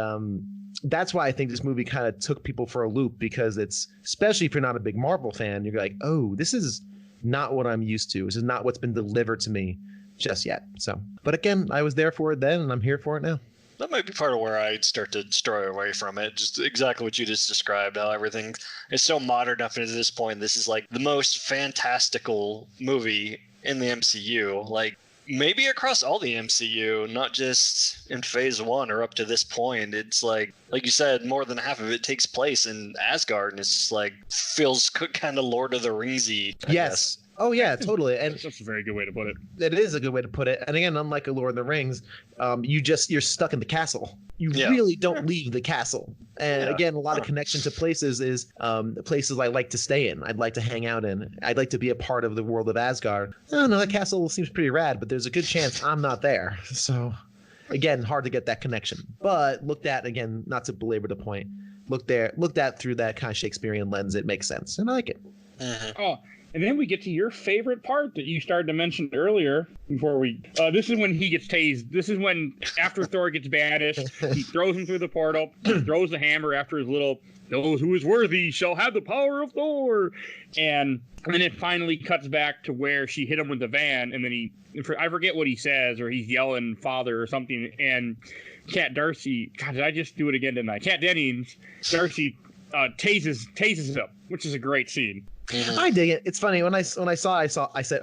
that's why I think this movie kind of took people for a loop, because it's, especially if you're not a big Marvel fan, you're like, oh, this is not what I'm used to. This is not what's been delivered to me just yet. So, but again, I was there for it then, and I'm here for it now. That might be part of where I'd start to stray away from it. Just exactly what you just described, how everything is so modern up to this point. This is like the most fantastical movie in the MCU. Like, maybe across all the MCU, not just in phase 1 or up to this point. It's like you said, more than half of it takes place in Asgard, and it's just like feels kind of Lord of the Ringsy. I guess. Oh yeah, totally. And that's a very good way to put it. It is a good way to put it. And again, unlike a Lord of the Rings, you're stuck in the castle. You really don't leave the castle. And again, a lot of connection to places is places I like to stay in. I'd like to hang out in. I'd like to be a part of the world of Asgard. I don't know, that castle seems pretty rad, but there's a good chance I'm not there. So again, hard to get that connection. But looked at, again, not to belabor the point, looked at through that kind of Shakespearean lens, it makes sense. And I like it. Mm-hmm. Oh, and then we get to your favorite part that you started to mention earlier before we... this is when he gets tased. This is when, after Thor gets banished, he throws him through the portal, he throws the hammer after his little, those who is worthy shall have the power of Thor. And then it finally cuts back to where she hit him with the van, and then I forget what he says, or he's yelling father or something, and Kat Darcy... God, did I just do it again, didn't I? Kat Dennings, Darcy tases him, which is a great scene. Mm-hmm. I dig it. It's funny when I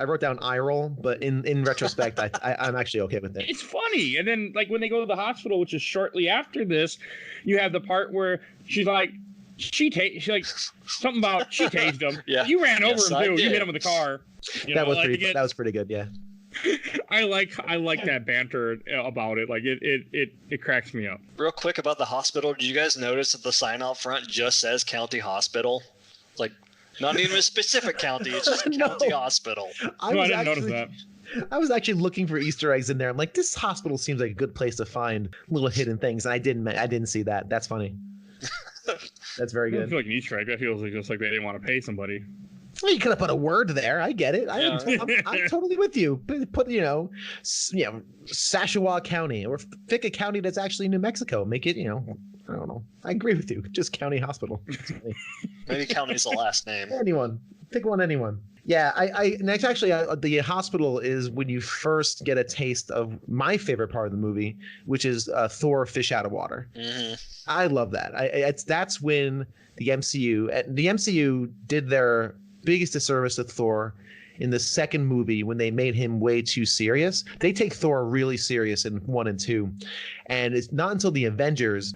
wrote down eye roll, but in retrospect, I'm actually okay with it. It's funny. And then like when they go to the hospital, which is shortly after this, you have the part where she's like, she something about she tased him. Yeah. You ran over him too. Did. You hit him with the car. That was pretty good. Yeah. I like that banter about it. Like it cracks me up. Real quick about the hospital. Did you guys notice that the sign out front just says County Hospital? Like, not even a specific county, it's just a county hospital. I didn't notice that. I was actually looking for Easter eggs in there. I'm like, this hospital seems like a good place to find little hidden things, and I didn't see that. That's funny. That's very good. I feel like an Easter egg. That feels like just like they didn't want to pay somebody. Well, you could have put a word there. I get it. I'm totally with you. Put Sashawa County, or pick a county that's actually New Mexico. Make it, I don't know. I agree with you. Just county hospital. Maybe county's the last name. Anyone. Pick one, anyone. Yeah, and it's actually the hospital is when you first get a taste of my favorite part of the movie, which is Thor fish out of water. Mm-hmm. I love that. That's when the MCU did their biggest disservice to Thor in the second movie when they made him way too serious. They take Thor really serious in 1 and 2, and it's not until the Avengers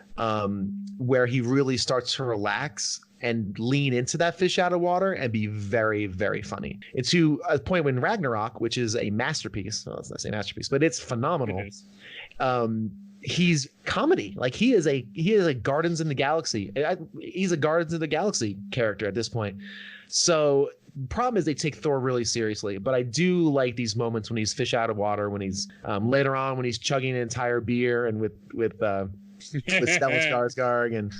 where he really starts to relax and lean into that fish out of water and be very, very funny. It's to a point when Ragnarok, which is a masterpiece. Well, let's not say masterpiece, but it's phenomenal. It is. He's comedy. Like he is a Guardians in the Galaxy. He's a Guardians of the Galaxy character at this point. So problem is they take Thor really seriously, but I do like these moments when he's fish out of water, when he's later on when he's chugging an entire beer and with Stellan Skarsgård, and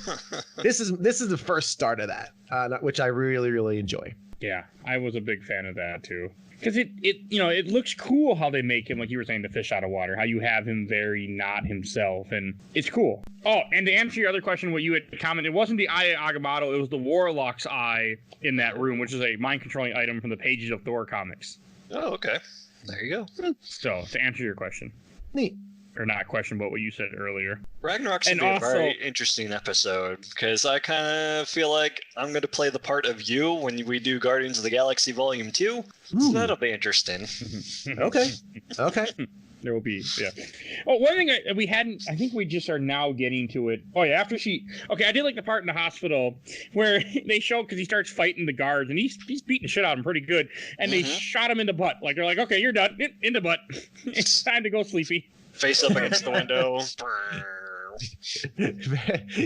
this is the first start of that, which I really, really enjoy. Yeah, I was a big fan of that too. Because it looks cool how they make him, like you were saying, the fish out of water, how you have him very not himself, and it's cool. Oh, and to answer your other question, what you had commented, it wasn't the Eye of Agamotto, it was the Warlock's eye in that room, which is a mind-controlling item from the pages of Thor comics. Oh, okay. There you go. So, to answer your question. Neat. Or not question, but what you said earlier. Ragnarok's going to be a very interesting episode, because I kind of feel like I'm going to play the part of you when we do Guardians of the Galaxy Volume 2. So that'll be interesting. Okay. There will be, yeah. Oh, one thing we hadn't, I think we just are now getting to it. Oh, yeah, after I did like the part in the hospital where they show, because he starts fighting the guards, and he's beating the shit out of him pretty good, and they shot him in the butt. Like, they're like, okay, you're done. In the butt. It's time to go, Sleepy. Face up against the window.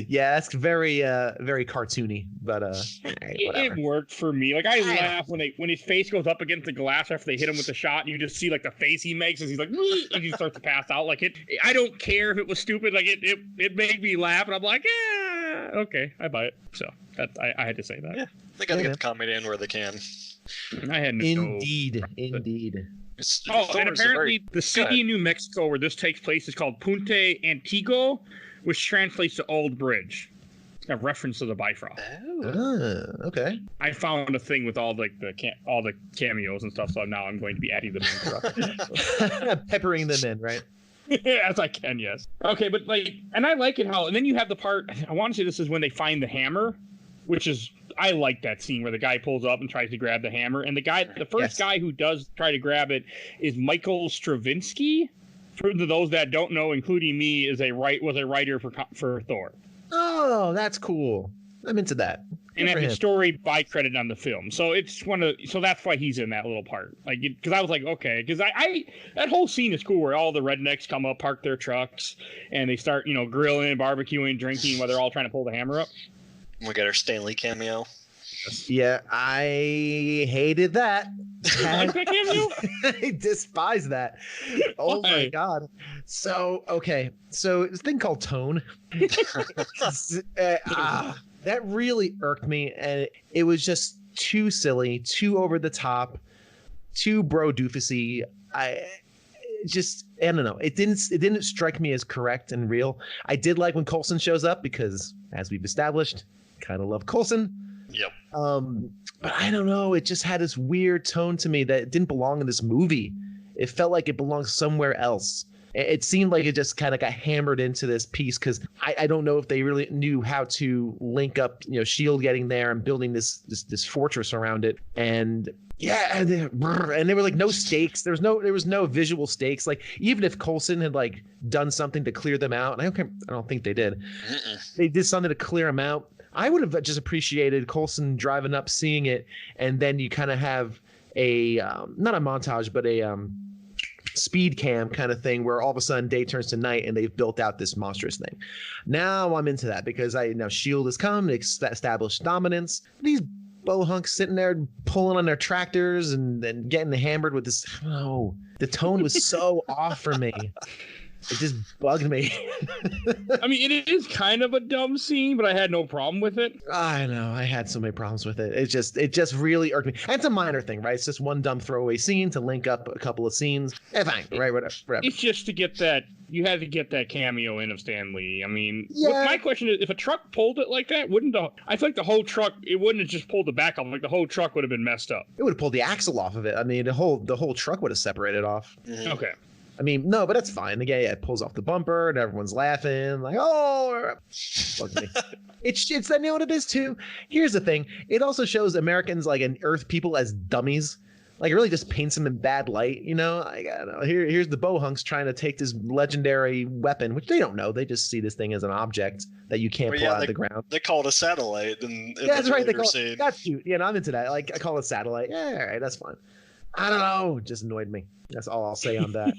Yeah, that's very very cartoony, but it worked for me. Like, I laugh when his face goes up against the glass after they hit him with the shot, and you just see like the face he makes as he's like, and he starts to pass out. Like, I don't care if it was stupid. Like, it made me laugh, and I'm like, yeah, okay, I buy it. So that I had to say that. Yeah, they gotta get the comedy in where they can. I had indeed. And apparently the city in New Mexico where this takes place is called Punta Antigo, which translates to Old Bridge, a reference to the Bifrost. Oh, okay. I found a thing with all the cameos and stuff, so now I'm going to be adding them in. Peppering them in, right? As I can, yes. Okay, but and I like it how, and then you have the part, I want to say this is when they find the hammer, which is, I like that scene where the guy pulls up and tries to grab the hammer, and the first guy who does try to grab it is Michael Straczynski. For those that don't know, including me, was a writer for Thor. Oh, that's cool. I'm into that. And had the story by credit on the film, so so that's why he's in that little part. Like, because I was like, okay, because I that whole scene is cool where all the rednecks come up, park their trucks, and they start grilling, barbecuing, drinking while they're all trying to pull the hammer up. We got our Stanley cameo. Yeah, I hated that. I despise that. Oh my god. So, okay. So, this thing called tone. That really irked me, and it was just too silly, too over the top, too bro doofusy. I don't know. It didn't strike me as correct and real. I did like when Coulson shows up because, as we've established, kind of love Coulson. Yep. But I don't know. It just had this weird tone to me that didn't belong in this movie. It felt like it belonged somewhere else. It seemed like it just kind of got hammered into this piece because I don't know if they really knew how to link up, S.H.I.E.L.D. getting there and building this fortress around it. And yeah, and there were like no stakes. There was no visual stakes. Like, even if Coulson had like done something to clear them out, and I don't think they did. They did something to clear them out. I would have just appreciated Coulson driving up, seeing it, and then you kind of have a not a montage, but a speed cam kind of thing where all of a sudden day turns to night and they've built out this monstrous thing. Now I'm into that because now S.H.I.E.L.D. has come, established dominance. These bohunks sitting there pulling on their tractors and getting hammered with this. Oh, the tone was so off for me. It just bugged me. I mean, it is kind of a dumb scene, but I had no problem with it. I know. I had so many problems with it. It just really irked me. And it's a minor thing, right? It's just one dumb throwaway scene to link up a couple of scenes. Fine, right? Whatever. It's just to get that. You had to get that cameo in of Stan Lee. I mean, my question is, if a truck pulled it like that, I feel like the whole truck, it wouldn't have just pulled the back off. Like, the whole truck would have been messed up. It would have pulled the axle off of it. I mean, the whole truck would have separated off. Mm-hmm. Okay. I mean, no, but that's fine. Again, it pulls off the bumper and everyone's laughing. Like, oh, fuck me. It's that, what it is too. Here's the thing. It also shows Americans, like, and Earth people as dummies. Like, it really just paints them in bad light, Like, I don't know. Here's the bohunks trying to take this legendary weapon, which they don't know. They just see this thing as an object that you can't pull out of the ground. They call it a satellite. That's right. They call it. That's cute. Yeah, I'm into that. Like, I call it a satellite. Yeah, all right, that's fine. I don't know. It just annoyed me. That's all I'll say on that.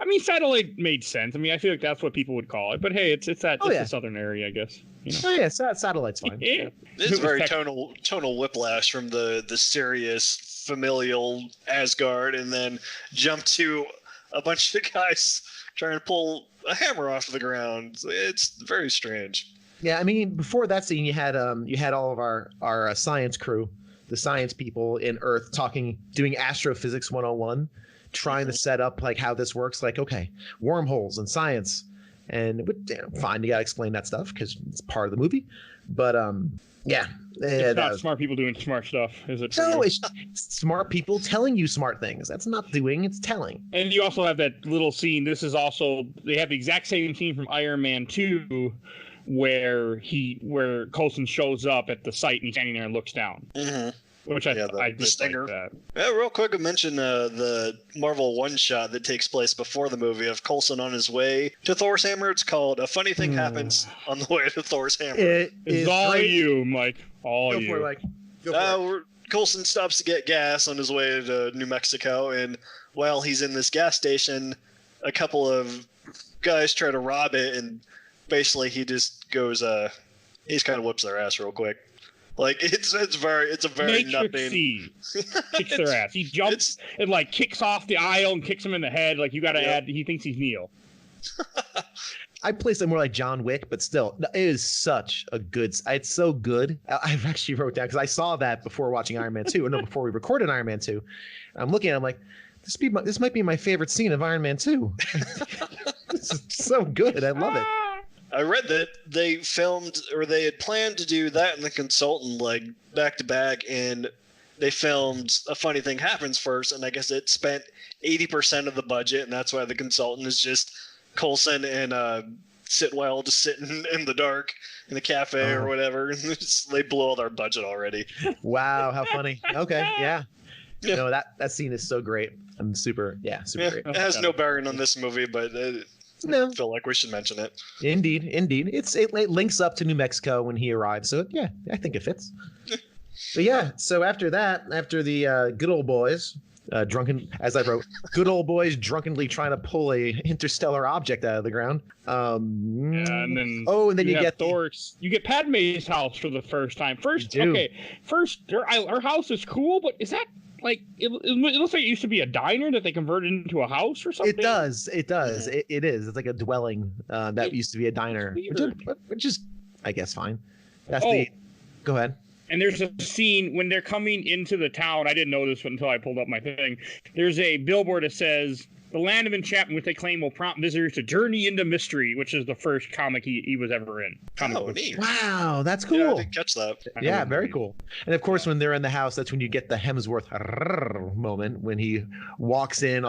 I mean, satellite made sense. I mean, I feel like that's what people would call it. But hey, it's the southern area, I guess. Oh yeah, satellite's fine. Yeah. It's very tonal whiplash from the serious familial Asgard, and then jump to a bunch of guys trying to pull a hammer off the ground. It's very strange. Yeah, I mean, before that scene, you had all of our science crew. The science people in Earth doing astrophysics 101, trying to set up like how this works. Like, okay, wormholes and science, and fine, you gotta explain that stuff because it's part of the movie. But it's not smart people doing smart stuff, is it? No, it's smart people telling you smart things. That's not doing; it's telling. And you also have that little scene. This is also they have the exact same scene from Iron Man 2. Where Coulson shows up at the site and he's standing there and looks down. Mm-hmm. which I did stinger. like that. Yeah, real quick, I mention the Marvel one-shot that takes place before the movie of Coulson on his way to Thor's hammer. It's called A Funny Thing Happens on the Way to Thor's Hammer. It's all great. You, Mike. All Go you. For it, Mike. Go for it. Coulson stops to get gas on his way to New Mexico, and while he's in this gas station, a couple of guys try to rob it, and basically he just goes, he just kind of whips their ass real quick. Like it's a very nothing. Kicks their ass. He jumps and like kicks off the aisle and kicks him in the head. Like you got to add. He thinks he's Neo. I placed it more like John Wick, but still, it is such a good. It's so good. I've actually wrote down because I saw that before watching Iron Man 2. No, before we recorded Iron Man 2. I'm looking at it, I'm like, this might be my favorite scene of Iron Man 2. This is so good. I love it. I read that they filmed, or they had planned to do that and The Consultant like back to back, and they filmed A Funny Thing Happens first, and I guess it spent 80% of the budget, and that's why The Consultant is just Coulson and Sitwell just sitting in the dark in the cafe or whatever. They blew all their budget already. Wow, how funny. Okay, yeah. No, that scene is so great. I'm super great. It has no bearing on this movie, but I feel like we should mention it. Indeed. It links up to New Mexico when he arrives, so yeah, I think it fits. But yeah, so after the good old boys, good old boys drunkenly trying to pull a interstellar object out of the ground. And then you get Thor's. You get Padme's house for the first time. First, her house is cool, but is that like it looks like it used to be a diner that they converted into a house or something? It does. It is. It's like a dwelling that used to be a diner, which is, I guess, fine. Go ahead. And there's a scene when they're coming into the town. I didn't know this until I pulled up my thing. There's a billboard that says, "The land of enchantment, which they claim will prompt visitors to journey into mystery," which is the first comic he was ever in. Neat. Wow, that's cool. Yeah, I didn't catch that. Yeah, very cool. And of course, when they're in the house, that's when you get the Hemsworth moment when he walks in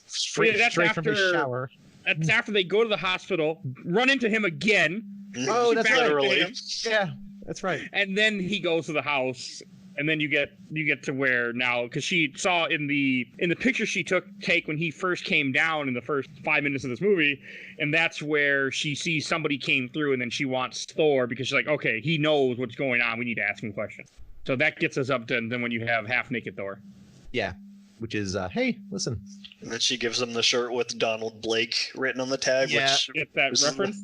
straight from his shower. That's after they go to the hospital, run into him again. Oh, that's right. Literally. Yeah. That's right. And then he goes to the house, and then you get to where now, because she saw in the picture she take when he first came down in the first 5 minutes of this movie, and that's where she sees somebody came through, and then she wants Thor because she's like, okay, he knows what's going on. We need to ask him questions. So that gets us up to then when you have half naked Thor. Yeah, which is hey, listen. And then she gives him the shirt with Donald Blake written on the tag. Yeah, which get that reference.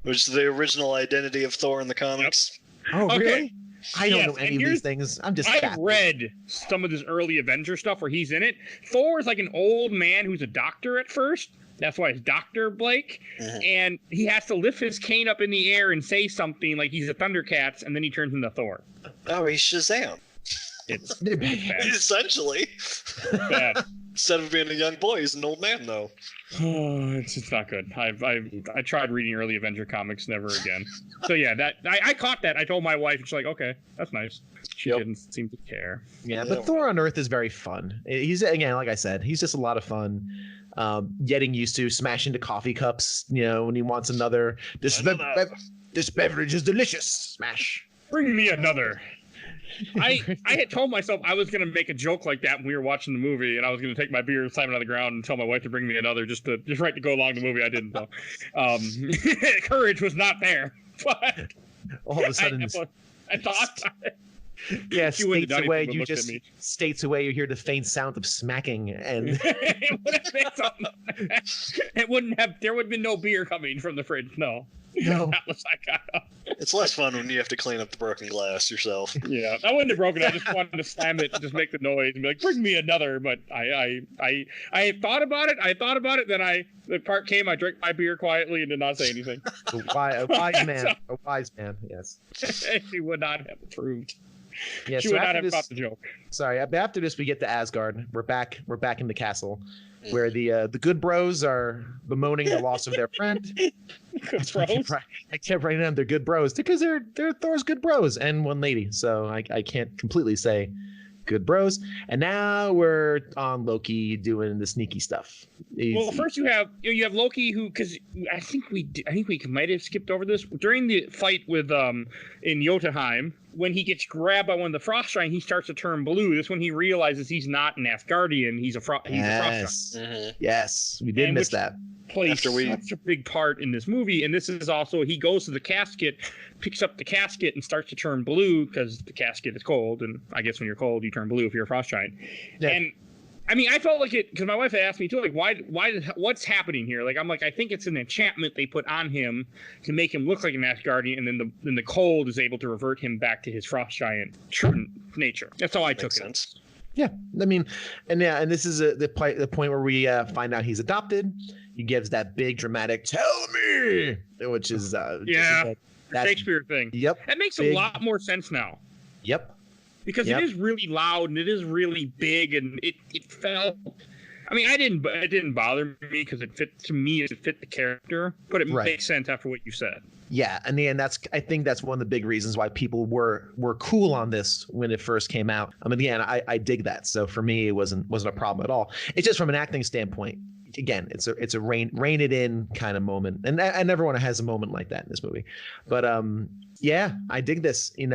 Which is the original identity of Thor in the comics. Yep. Oh, okay. Really? I don't know any of these things. I've read some of this early Avenger stuff where he's in it. Thor is like an old man who's a doctor at first. That's why it's Dr. Blake. Mm-hmm. And he has to lift his cane up in the air and say something like he's a Thundercats, and then he turns into Thor. Oh, he's Shazam. It's bad. Essentially. Bad. Instead of being a young boy, he's an old man, though. Oh, it's not good. I tried reading early Avenger comics, never again. So yeah, that I caught that. I told my wife, and she's like, "Okay, that's nice." She didn't seem to care. Yeah, but Thor on Earth is very fun. He's, again, like I said, he's just a lot of fun. Getting used to smash into coffee cups, when he wants another. This beverage is delicious. Smash. Bring me another. I had told myself I was going to make a joke like that when we were watching the movie, and I was going to take my beer, slam it on the ground, and tell my wife to bring me another, just right to go along the movie. I didn't though. Courage was not there, but all of a sudden, I thought. Yeah, states away. You just states away. You hear the faint sound of smacking, and it would have been something. It wouldn't have. There would have been no beer coming from the fridge. No. That was It's less fun when you have to clean up the broken glass yourself. Yeah, I wouldn't have broken it. I just wanted to slam it and just make the noise and be like, "Bring me another." But I thought about it. Then the part came. I drank my beer quietly and did not say anything. A wise man. A wise man. Yes. She would not have approved. Yeah, she would not have caught the joke. Sorry. After this, we get to Asgard. We're back in the castle, where the good bros are bemoaning the loss of their friend. Good bros. I kept writing them. They're good bros because they're Thor's good bros and one lady. So I can't completely say good bros. And now we're on Loki doing the sneaky stuff. Well, first you have Loki, who, because I think we might have skipped over this during the fight with in Jotunheim, when he gets grabbed by one of the frost giants, he starts to turn blue. This when he realizes he's not an Asgardian, he's a frost giant. Mm-hmm. Yes, we did miss that. Plays such a big part in this movie, and this is also, he goes to the casket, picks up the casket, and starts to turn blue because the casket is cold, and I guess when you're cold, you turn blue if you're a frost giant. Yeah. And I mean, I felt like it because my wife had asked me too, like, what's happening here? Like, I'm like, I think it's an enchantment they put on him to make him look like an Asgardian, and then the cold is able to revert him back to his frost giant true nature. That's how I took it. Yeah, I mean, and this is the point where we find out he's adopted. He gives that big dramatic "Tell me," which is Shakespeare thing. Yep, that makes a lot more sense now. Yep, because it is really loud and it is really big, and it felt. I mean, it didn't bother me because it fit the character, but it makes sense after what you said. Yeah, and I think that's one of the big reasons why people were cool on this when it first came out. I mean, again, I dig that. So for me, it wasn't a problem at all. It's just from an acting standpoint. Again, it's a rein it in kind of moment, and everyone has a moment like that in this movie. But yeah, I dig this, and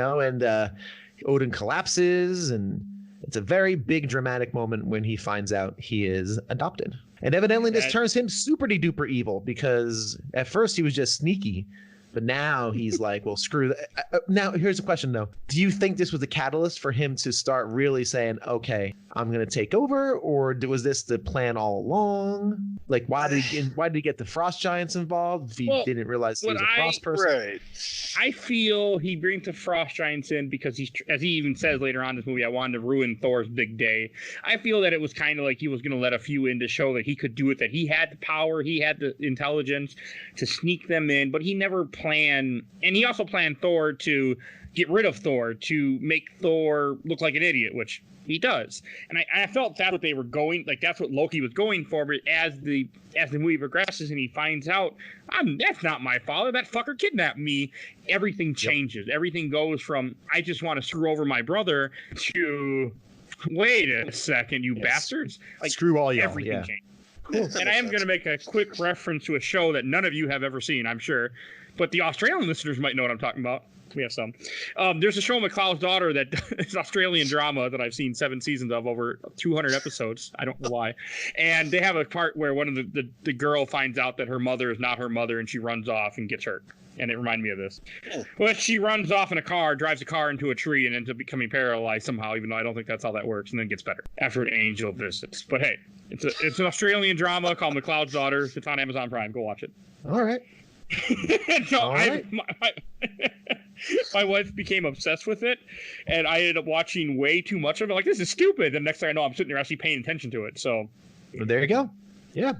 Odin collapses, and it's a very big dramatic moment when he finds out he is adopted, and evidently this turns him super duper evil because at first he was just sneaky. But now he's like, well, screw that. Now, here's a question, though. Do you think this was the catalyst for him to start really saying, okay, I'm going to take over? Or was this the plan all along? Like, why did he get the frost giants involved if he didn't realize he was a frost person? Right. I feel he brings the frost giants in because as he even says later on in this movie, I wanted to ruin Thor's big day. I feel that it was kind of like he was going to let a few in to show that he could do it, that he had the power, he had the intelligence to sneak them in, but he never planned, and he also planned Thor to get rid of Thor, to make Thor look like an idiot, which he does. And I felt that's what they were going, like that's what Loki was going for, but as the movie progresses and he finds out, that's not my father, that fucker kidnapped me, everything changes. Everything goes from, I just want to screw over my brother, to, wait a second, you bastards. Like, screw all y'all. Everything changed. Cool. And I am going to make a quick reference to a show that none of you have ever seen, I'm sure, but the Australian listeners might know what I'm talking about. We have some. There's a show, McCloud's Daughter, that is Australian drama that I've seen 7 seasons of, over 200 episodes. I don't know why. And they have a part where one of the girl finds out that her mother is not her mother, and she runs off and gets hurt. And it reminded me of this. Well, she runs off in a car, drives a car into a tree, and ends up becoming paralyzed somehow, even though I don't think that's how that works, and then gets better after an angel visits. But hey, it's an Australian drama called McCloud's Daughter. It's on Amazon Prime. Go watch it. All right. No, all right. My wife became obsessed with it, and I ended up watching way too much of it. Like, this is stupid. And the next thing I know, I'm sitting there actually paying attention to it. So there you go. Yeah,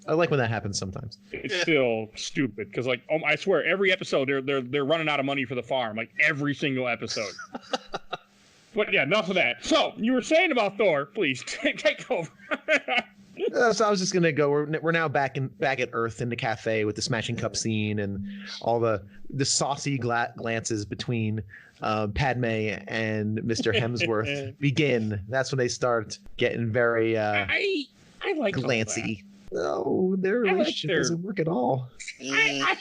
I like when that happens sometimes. It's still stupid because, like, I swear, every episode they're running out of money for the farm. Like every single episode. But yeah, enough of that. So you were saying about Thor? Please take over. So I was just gonna go. We're now back at Earth in the cafe with the smashing cup scene and all the saucy glances between Padme and Mr. Hemsworth begin. That's when they start getting very I like glancy. No, their relationship doesn't work at all. I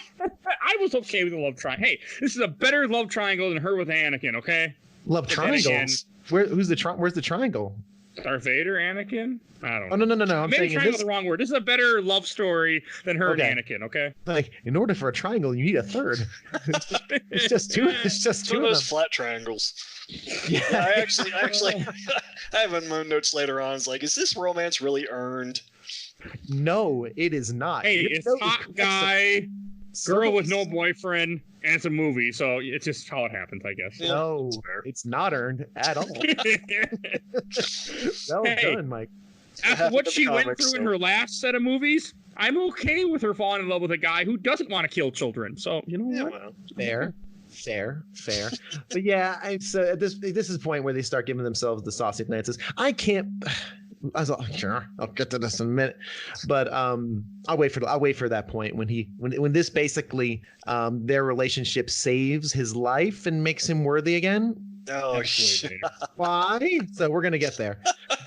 was okay with the love triangle. Hey, this is a better love triangle than her with Anakin. Okay. Love triangles. Where's the triangle? Darth Vader, Anakin? I don't know. Oh, no. I'm saying triangle the wrong word. This is a better love story than her and Anakin, okay? Like, in order for a triangle, you need a third. It's just two. It's just two of those them. Flat triangles. Yeah, I actually, I have in my notes later on. It's like, is this romance really earned? No, it is not. Hey, it's hot guy, girl with no boyfriend, and it's a movie, so it's just how it happens, I guess. No, it's not earned at all. Well done, Mike. After what she went through in her last set of movies, I'm okay with her falling in love with a guy who doesn't want to kill children. So, you know what? Well. Fair. But yeah, so this is the point where they start giving themselves the saucy glances. I was like, sure, I'll get to this in a minute, but I'll wait for that point when this basically their relationship saves his life and makes him worthy again. Oh, That's way later. Why? So we're gonna get there.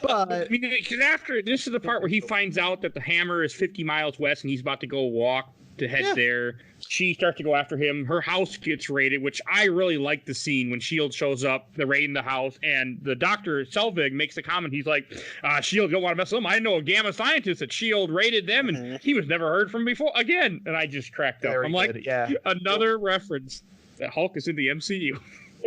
But I mean, because after this is the part where he finds out that the hammer is 50 miles west and he's about to go walk to head there. She starts to go after him. Her house gets raided, which I really like the scene when S.H.I.E.L.D. shows up. They're raiding the house, and the doctor, Selvig, makes a comment. He's like, S.H.I.E.L.D. don't want to mess with them. I know a gamma scientist that S.H.I.E.L.D. raided them, and he was never heard from before. Again, and I just cracked up. I'm like, another reference that Hulk is in the MCU.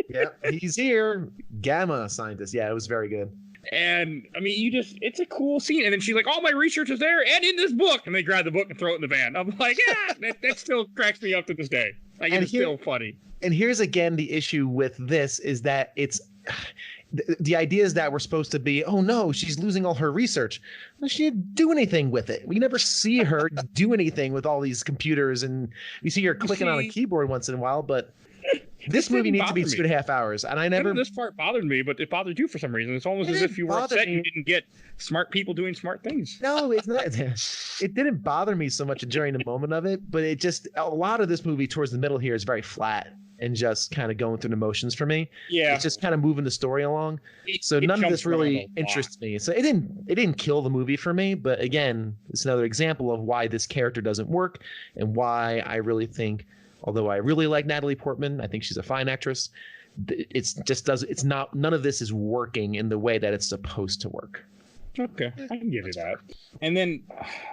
Yeah, he's here. Gamma scientist. Yeah, it was very good. And I mean, it's a cool scene. And then she's like, all my research is there and in this book. And they grab the book and throw it in the van. I'm like, that still cracks me up to this day. Like, it's still funny. And here's again the issue with this is that it's the idea is that we're supposed to be, oh no, she's losing all her research. Well, she didn't do anything with it. We never see her do anything with all these computers, and we see her clicking on a keyboard once in a while, but this movie needs to be 2.5 hours, and I never. This part bothered me, but it bothered you for some reason. It's almost as if you were upset you didn't get smart people doing smart things. No, it's not. It didn't bother me so much during the moment of it, but it just a lot of this movie towards the middle here is very flat and just kind of going through the motions for me. Yeah, it's just kind of moving the story along. So none of this really interests me. So it didn't kill the movie for me, but again, it's another example of why this character doesn't work and why I really think. Although I really like Natalie Portman, I think she's a fine actress. None of this is working in the way that it's supposed to work. Okay, I can give you that. And then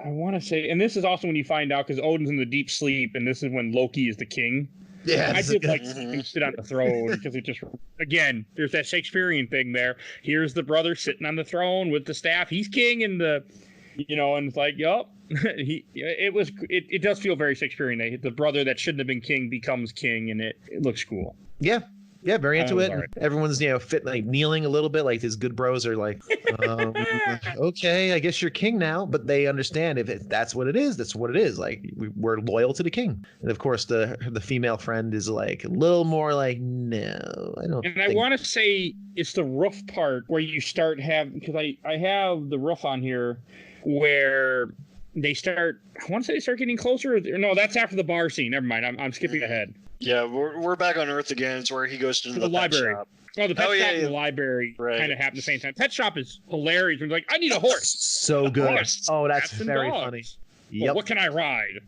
I want to say, and this is also when you find out because Odin's in the deep sleep, and this is when Loki is the king. Yeah, I did like him sit on the throne because it just, again, there's that Shakespearean thing there. Here's the brother sitting on the throne with the staff. He's king, and and it's like, yup. It does feel very Shakespearean. The brother that shouldn't have been king becomes king, and it looks cool. Yeah, very into it. Right. Everyone's fit like kneeling a little bit, like his good bros are like, okay, I guess you're king now. But they understand if that's what it is, that's what it is. Like we're loyal to the king. And of course, the female friend is like a little more like, no, I don't. And I want to say it's the roof part where you start because I have the roof on here where. They start. I want to say they start getting closer. No, that's after the bar scene. Never mind. I'm skipping ahead. Yeah, we're back on Earth again. It's where he goes to the library. Shop. Oh, the pet shop and the library kind of happen at the same time. Pet shop is hilarious. He's like, I need a horse. So good. Oh, that's very funny. Yep. Well, what can I ride?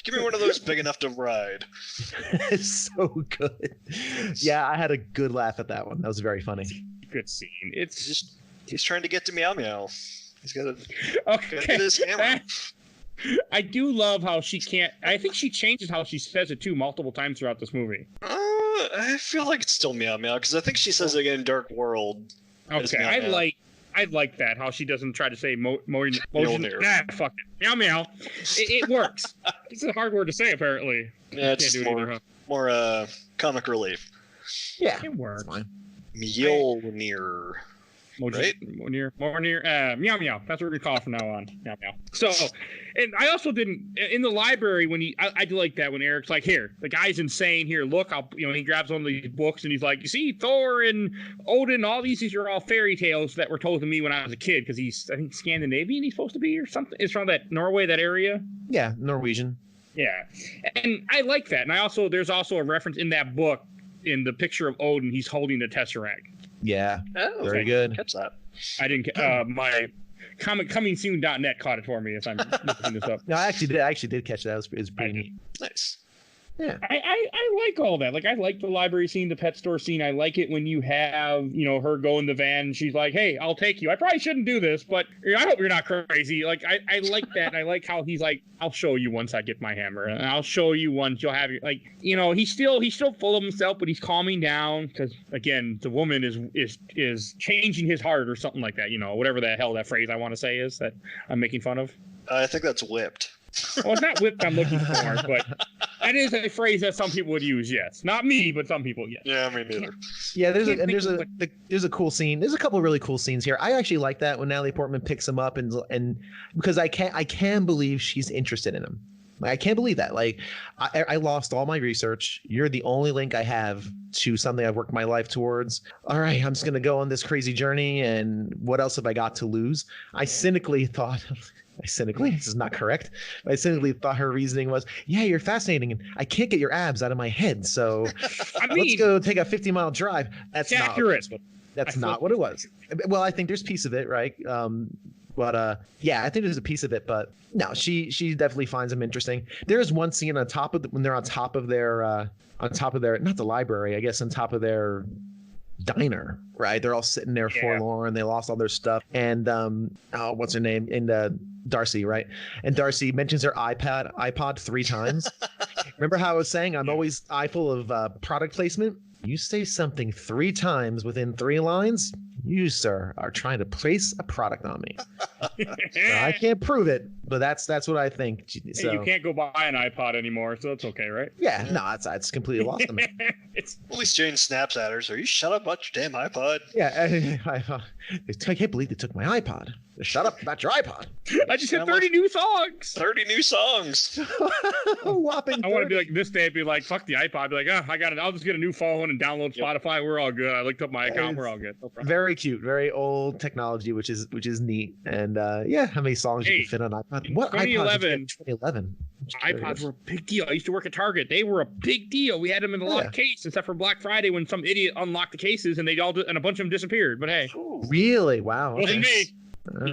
Give me one of those big enough to ride. It's so good. Yeah, I had a good laugh at that one. That was very funny. Good scene. It's just he's trying to get to Meow Meow. He's got to get his hammer. I do love how she can't. I think she changes how she says it too multiple times throughout this movie. I feel like it's still Meow Meow because I think she says it in Dark World. Okay, I like that how she doesn't try to say motion. Nah, fuck it. Meow Meow. It works. It's a hard word to say apparently. Yeah, it's just more comic relief. Yeah, it works. Fine. Mjolnir. Right? Meow Meow. That's what we call it from now on. Meow Meow. So, and I also didn't in the library when I do like that when Eric's like, here, the guy's insane. Here, look, he grabs one of these books and he's like, you see, Thor and Odin, all these are all fairy tales that were told to me when I was a kid because he's I think Scandinavian. He's supposed to be or something. It's from that Norway, that area. Yeah, Norwegian. Yeah, and I like that. And there's also a reference in that book in the picture of Odin. He's holding the Tesseract. Yeah, very good. Catch that. I didn't. My comingsoon.net caught it for me as I'm looking this up. No, I actually did catch that. It was pretty neat. Nice. Yeah, I like all that. Like, I like the library scene, the pet store scene. I like it when you have, her go in the van and she's like, hey, I'll take you. I probably shouldn't do this, but I hope you're not crazy. Like, I like that. And I like how he's like, I'll show you once I get my hammer, and I'll show you once you'll have your, like, he's still full of himself, but he's calming down because, again, the woman is changing his heart or something like that. Whatever the hell that phrase I want to say is that I'm making fun of. I think that's whipped. Well, it's not whipped I'm looking for, but that is a phrase that some people would use, yes. Not me, but some people, yes. Yeah, me neither. Yeah, there's a cool scene. There's a couple of really cool scenes here. I actually like that when Natalie Portman picks him up and because I can believe she's interested in him. Like, I can't believe that. Like, I lost all my research. You're the only link I have to something I've worked my life towards. All right, I'm just going to go on this crazy journey. And what else have I got to lose? I cynically thought, this is not correct. I cynically thought her reasoning was, yeah, you're fascinating. And I can't get your abs out of my head. So let's go take a 50-mile drive. That's not accurate. That's not what it was. Well, I think there's a piece of it, right? But yeah, I think there's a piece of it. But no, she definitely finds him interesting. There's one scene on top of when they're on top of their not the library, I guess, on top of their diner, right? They're all sitting there forlorn. They lost all their stuff. And what's her name? And Darcy, right? And Darcy mentions her iPod 3 times. Remember how I was saying I'm always eyeful of product placement? You say something 3 times within 3 lines, you, sir, are trying to place a product on me. I can't prove it, but that's what I think. So, hey, you can't go buy an iPod anymore, so it's okay, right? Yeah, no, it's completely lost on me. At least Jane snaps at her, so you shut up about your damn iPod. Yeah, I can't believe they took my iPod. Shut up about your iPod. I just hit 30 new songs. 30 new songs. Whopping 30. I want to be like this day, be like, fuck the iPod. Be like, I got it. I'll just get a new phone and download Spotify. We're all good. I looked up my account. We're all good. No problem. Very cute, very old technology, which is neat. And yeah, how many songs you can fit on iPod? What 2011? 2011. iPods were a big deal. I used to work at Target. They were a big deal. We had them in a locked case, except for Black Friday when some idiot unlocked the cases and and a bunch of them disappeared. But hey, really? Wow. Wasn't me.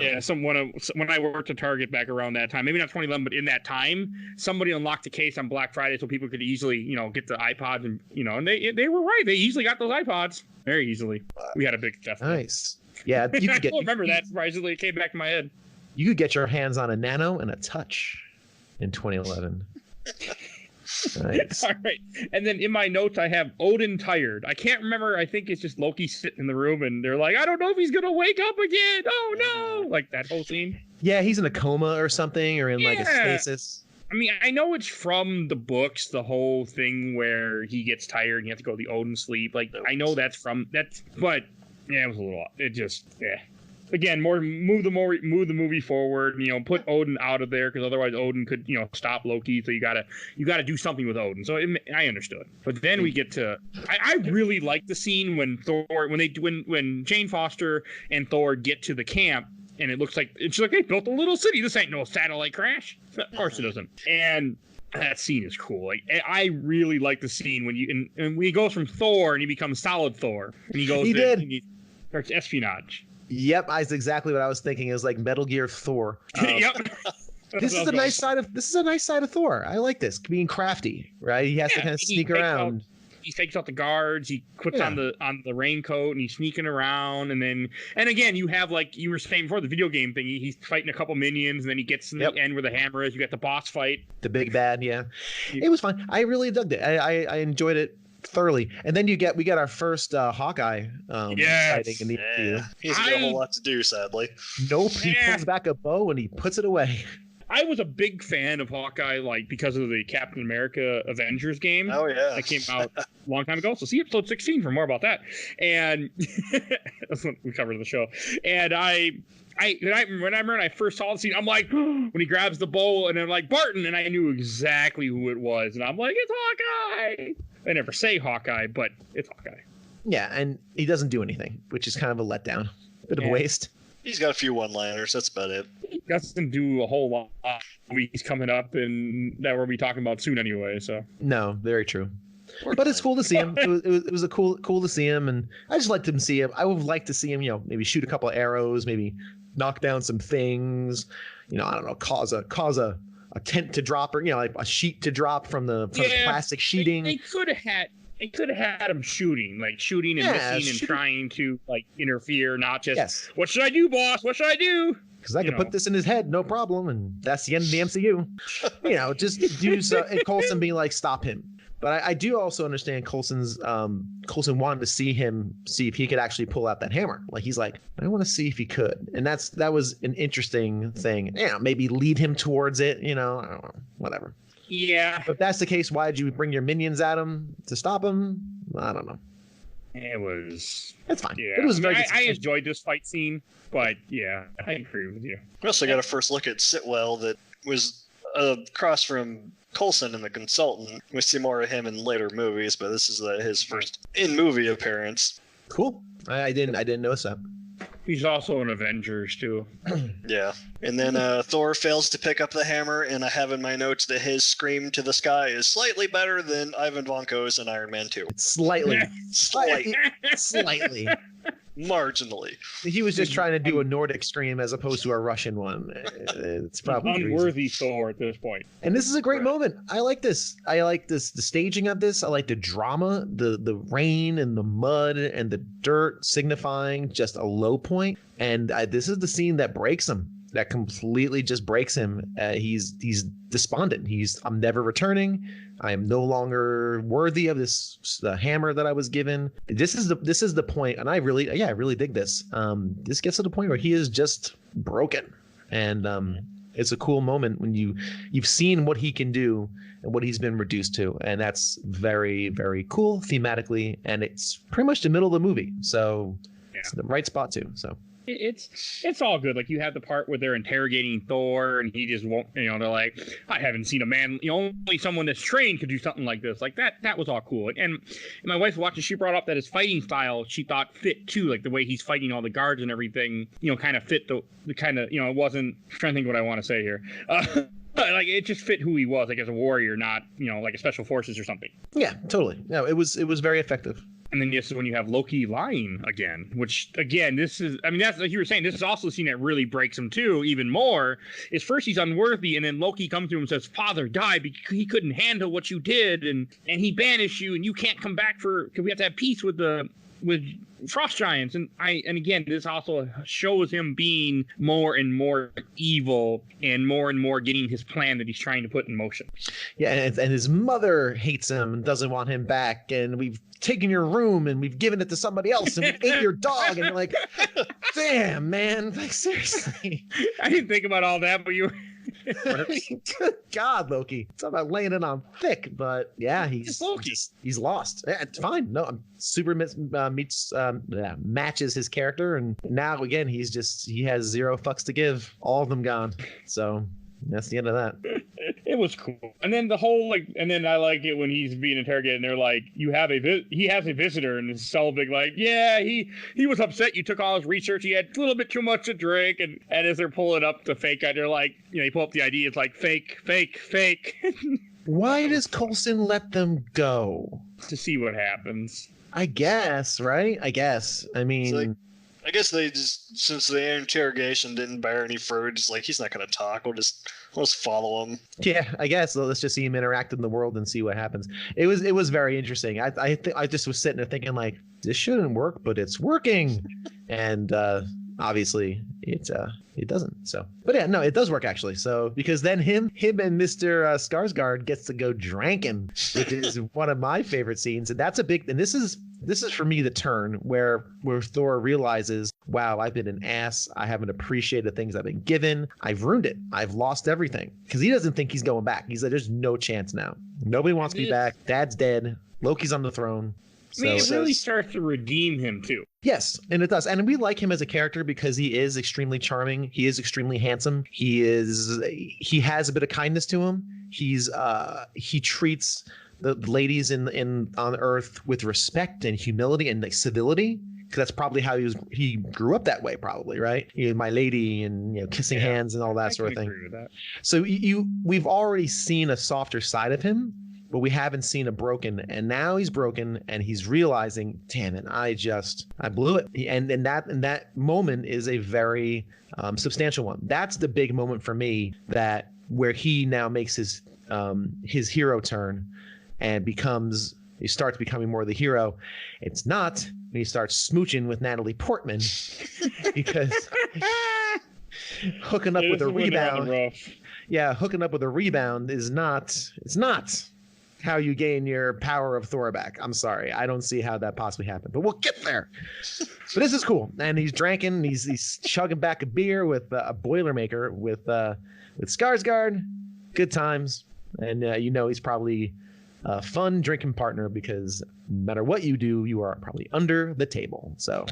Yeah, when I worked at Target back around that time, maybe not 2011, but in that time, somebody unlocked the case on Black Friday so people could easily, get the iPods and and they were right. They easily got those iPods very easily. We had a big stuff. Nice. Yeah, you could I don't remember that. Surprisingly, it came back to my head. You could get your hands on a Nano and a Touch in 2011. Nice. All right. And then in my notes, I have Odin tired. I can't remember. I think it's just Loki sitting in the room and they're like, I don't know if he's going to wake up again. Oh, no. Like that whole scene. Yeah, he's in a coma or something or in like a stasis. I mean, I know it's from the books, the whole thing where he gets tired and you have to go to the Odin sleep. Like, I know that's but yeah, it was a little, it just, yeah. Again, move the movie forward. Put Odin out of there because otherwise Odin could stop Loki. So you gotta do something with Odin. So I understood. But then we get to I really like the scene when when Jane Foster and Thor get to the camp and it looks like it's like they built a little city. This ain't no satellite crash. Of course it doesn't. And that scene is cool. Like I really like the scene when he goes from Thor and he becomes Solid Thor and he goes and he starts espionage. Yep, that's exactly what I was thinking. It was like Metal Gear Thor. Yep. This is a nice side of Thor. I like this being crafty, right? He has to kind of sneak around. He takes out the guards. He puts on the raincoat and he's sneaking around. And again, you have like you were saying before the video game thing. He's fighting a couple minions and then he gets to the end where the hammer is. You got the boss fight. The big bad, yeah. It was fun. I really dug it. I enjoyed it thoroughly. And then we get our first Hawkeye sighting in the MCU. He hasn't got a whole lot to do, sadly. Nope, he pulls back a bow and he puts it away. I was a big fan of Hawkeye, like because of the Captain America Avengers game. Oh yeah, that came out a long time ago. So see episode 16 for more about that. And that's what we covered in the show. And when I first saw the scene, I'm like, when he grabs the bow and I'm like Barton, and I knew exactly who it was, and I'm like, it's Hawkeye. They never say Hawkeye, but it's Hawkeye. Yeah, and he doesn't do anything, which is kind of a letdown, bit of a waste. He's got a few one-liners. That's about it. He doesn't do a whole lot. He's coming up, and that we'll be talking about soon anyway. So no, very true. But it's cool to see him. It was a cool to see him, and I just liked him see him. I would like to see him, maybe shoot a couple of arrows, maybe knock down some things. I don't know, cause a tent to drop or like a sheet to drop from the plastic sheeting. They could have had him shooting and missing and trying to interfere, not just what should I do, boss? What should I do? Because I can put this in his head, no problem, and that's the end of the MCU. Just do so. And Coulson being like, stop him. But I do also understand Coulson wanted to see if he could actually pull out that hammer. Like he's like, I want to see if he could, and that was an interesting thing. Maybe lead him towards it. I don't know, whatever. Yeah. If that's the case, why did you bring your minions at him to stop him? I don't know. It's fine. Yeah. It was very. I enjoyed this fight scene, but yeah, I agree with you. We also got a first look at Sitwell that was across from Coulson in The Consultant. We see more of him in later movies, but this is his first in-movie appearance. Cool. I didn't notice that. He's also in Avengers too. Yeah. And then Thor fails to pick up the hammer, and I have in my notes that his scream to the sky is slightly better than Ivan Vanko's in Iron Man 2. Slightly. Slightly. Slightly. Marginally. He was just trying to do a Nordic scream as opposed to a Russian one. It's probably unworthy Thor at this point. And this is a great moment. I like this. I like this, the staging of this. I like the drama, the rain and the mud and the dirt signifying just a low point. And this is the scene that breaks him. That completely just breaks him. He's despondent. I'm never returning. I am no longer worthy of the hammer that I was given. This is the point, and I really dig this. This gets to the point where he is just broken, and it's a cool moment when you've seen what he can do and what he's been reduced to, and that's very, very cool thematically, and it's pretty much the middle of the movie, so it's the right spot too. So. It's all good. Like, you have the part where they're interrogating Thor and he just won't, they're like, I haven't seen a man, only someone that's trained could do something like this. Like, that was all cool. And my wife watching, she brought up that his fighting style, she thought fit too, like the way he's fighting all the guards and everything, kind of fit the kind of, it wasn't, I'm trying to think what I want to say here. But like, it just fit who he was, like as a warrior, not, like a special forces or something. Yeah, totally. No, it was very effective. And then this is when you have Loki lying again, which again, that's like you were saying, this is also a scene that really breaks him too, even more. Is first he's unworthy, and then Loki comes to him and says, Father died because he couldn't handle what you did, and he banished you, and you can't come back because we have to have peace with frost giants. And again, this also shows him being more and more evil and more getting his plan that he's trying to put in motion. Yeah, and his mother hates him and doesn't want him back, and we've taken your room and we've given it to somebody else, and we ate your dog, and you're like, damn, man, like, seriously. I didn't think about all that, but you Good God, Loki. It's about laying it on thick, but yeah, he's Loki. He's lost. Yeah, it's fine. No, super matches his character, and now again he has zero fucks to give. All of them gone. So that's the end of that. It was cool. And then the whole and then I like it when he's being interrogated and they're like, he has a visitor, and Selvig like, yeah, he was upset you took all his research, he had a little bit too much to drink, and as they're pulling up the fake guy, they're like, they pull up the ID, it's like fake. Why does Coulson let them go? To see what happens. I guess, right? I mean, I guess they just, since the interrogation didn't bear any fruit, just like, he's not going to talk. We'll just follow him. Yeah, I guess. Let's just see him interact in the world and see what happens. It was very interesting. I just was sitting there thinking, like, this shouldn't work, but it's working. And obviously it doesn't. So, but yeah, no, it does work actually. So, because then him and Mr. Skarsgård gets to go drinking, which is one of my favorite scenes. And that's this is for me the turn where Thor realizes, wow, I've been an ass. I haven't appreciated things I've been given. I've ruined it. I've lost everything. Because he doesn't think he's going back. He's like, there's no chance now. Nobody wants me back. Dad's dead. Loki's on the throne. So it really starts to redeem him too. Yes, and it does. And we like him as a character because he is extremely charming. He is extremely handsome. He has a bit of kindness to him. He treats the ladies on Earth with respect and humility and civility. Because that's probably how he grew up that way, probably, right? My lady, and kissing hands and all that sort of thing. Agree with that. So we've already seen a softer side of him, but we haven't seen a broken. And now he's broken, and he's realizing, damn it, I blew it. And that moment is a very substantial one. That's the big moment for me, where he now makes his hero turn and he starts becoming more the hero. It's not when he starts smooching with Natalie Portman, because hooking up with a rebound. Yeah, hooking up with a rebound is not. It's not how you gain your power of Thor back. I'm sorry, I don't see how that possibly happened, but we'll get there. But this is cool, and he's drinking. He's chugging back a beer with a Boilermaker with Skarsgård. Good times, and he's probably a fun drinking partner because no matter what you do, you are probably under the table. So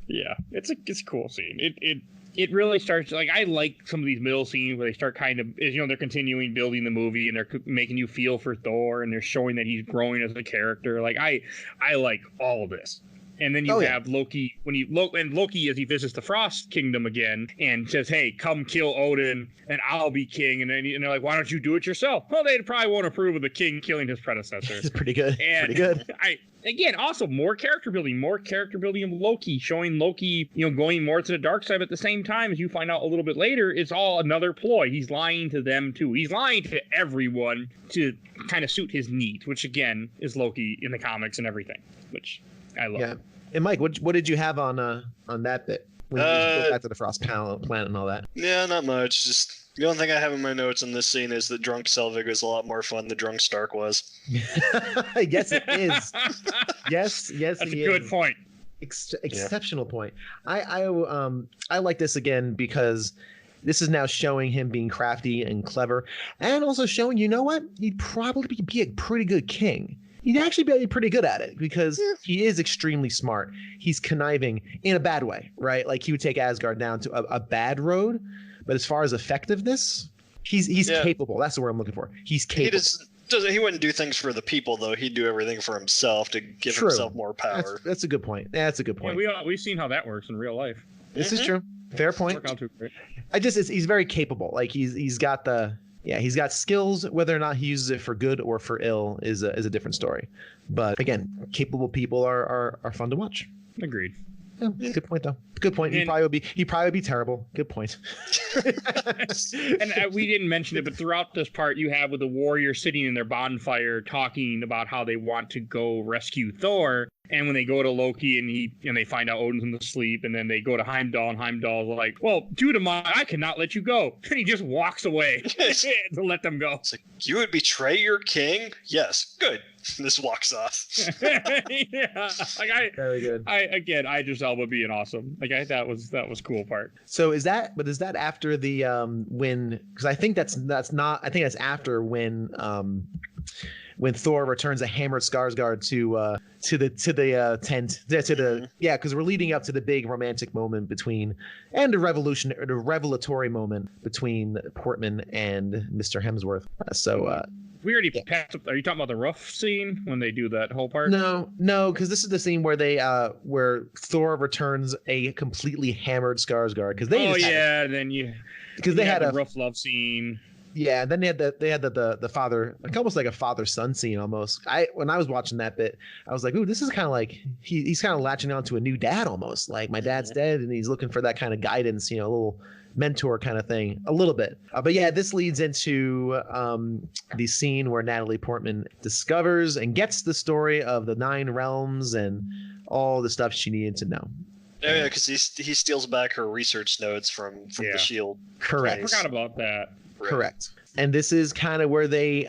yeah, it's a cool scene. It really starts, like, I like some of these middle scenes where they start kind of, they're continuing building the movie and they're making you feel for Thor and they're showing that he's growing as a character. Like, I like all of this. And then you have Loki and Loki as he visits the Frost Kingdom again and says, "Hey, come kill Odin and I'll be king." And then they're like, "Why don't you do it yourself?" Well, they probably won't approve of the king killing his predecessor. It's pretty good. And pretty good. Again, also more character building of Loki, showing Loki, going more to the dark side. But at the same time, as you find out a little bit later, it's all another ploy. He's lying to them too. He's lying to everyone to kind of suit his needs, which again is Loki in the comics and everything, which I love. Yeah. And Mike, what did you have on that bit? When you go back to the Frost planet and all that. Yeah, not much. Just the only thing I have in my notes in this scene is that drunk Selvig is a lot more fun than drunk Stark was. Yes, it is. Yes, That's a good point. Exceptional point. I like this again because this is now showing him being crafty and clever, and also showing, you know what, he'd probably be a pretty good king. He'd actually be pretty good at it because he is extremely smart. He's conniving in a bad way, right? Like he would take Asgard down to a bad road, but as far as effectiveness, he's capable. That's the word I'm looking for. He's capable. He wouldn't do things for the people, though. He'd do everything for himself to give himself more power. That's a good point. That's a good point. Yeah, we've seen how that works in real life. This is true. Fair point. He's very capable. Like he's got skills. Whether or not he uses it for good or for ill is a different story. But again, capable people are fun to watch. Agreed. Yeah, good point though. Good point. He'd probably be terrible. Good point. And we didn't mention it, but throughout this part, you have with the warriors sitting in their bonfire talking about how they want to go rescue Thor. And when they go to Loki and they find out Odin's in the sleep, and then they go to Heimdall, and Heimdall's like, "Well, due to I cannot let you go." And he just walks away to let them go. It's like, you would betray your king? Yes, good. This walks off. Yeah, like very good. Idris Elba being awesome. Like that was cool part. So is that after the when? Because I think that's not. I think that's after when Thor returns a hammered Skarsgård to the tent, because we're leading up to the big romantic moment and a revelatory moment between Portman and Mr. Hemsworth. We already passed up. Are you talking about the roof scene when they do that whole part? No, because this is the scene where where Thor returns a completely hammered Skarsgård because they had a rough love scene. Yeah, and then they had the father, like almost like a father-son scene almost. When I was watching that bit, I was like, ooh, this is kind of like he's kind of latching on to a new dad almost. Like my dad's dead and he's looking for that kind of guidance, a little mentor kind of thing, a little bit. But yeah, this leads into the scene where Natalie Portman discovers and gets the story of the 9 realms and all the stuff she needed to know. Oh, yeah, because he steals back her research notes from the Shield. Correct. I forgot about that. Right. Correct. And this is kind of where the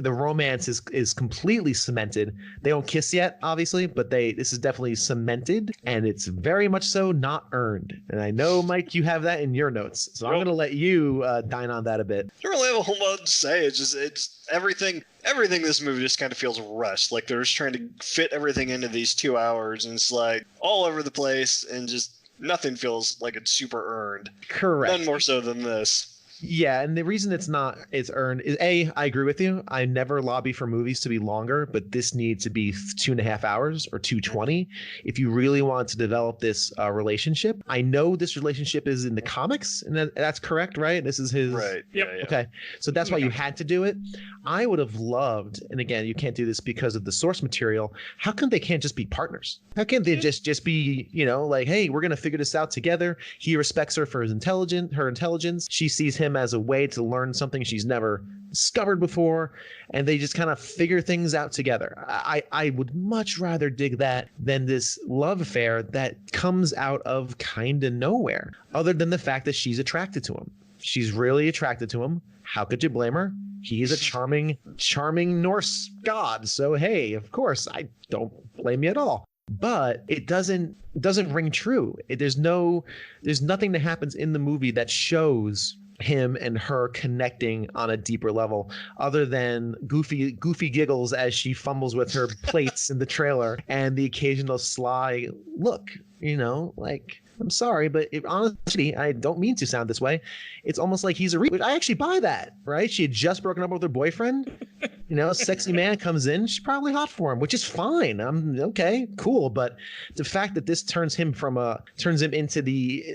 romance is completely cemented. They don't kiss yet, obviously, but this is definitely cemented, and it's very much so not earned. And I know, Mike, you have that in your notes, so I'm going to let you dine on that a bit. I don't really have a whole lot to say. It's everything. Everything in this movie just kind of feels rushed. Like they're just trying to fit everything into these 2 hours, and it's like all over the place, and just nothing feels like it's super earned. Correct. None more so than this. Yeah, and the reason it's earned is I agree with you. I never lobby for movies to be longer, but this needs to be 2.5 hours or 2:20 if you really want to develop this relationship. I know this relationship is in the comics, and that's correct, right? This is his. Right. Yep. Yeah. Okay, so that's why you had to do it. I would have loved, and again, you can't do this because of the source material. How come they can't just be partners? How can't they just be, like, hey, we're gonna figure this out together? He respects her for her intelligence. She sees him as a way to learn something she's never discovered before, and they just kind of figure things out together. I would much rather dig that than this love affair that comes out of kind of nowhere, other than the fact that she's attracted to him. She's really attracted to him. How could you blame her? He is a charming Norse god, so hey, of course, I don't blame you at all. But it doesn't ring true. There's nothing that happens in the movie that shows him and her connecting on a deeper level, other than goofy giggles as she fumbles with her plates in the trailer and the occasional sly look, like, I'm sorry, but honestly, I don't mean to sound this way. It's almost like he's a which I actually buy that, right? She had just broken up with her boyfriend. Sexy man comes in, she's probably hot for him, which is fine. I'm okay, cool. But the fact that this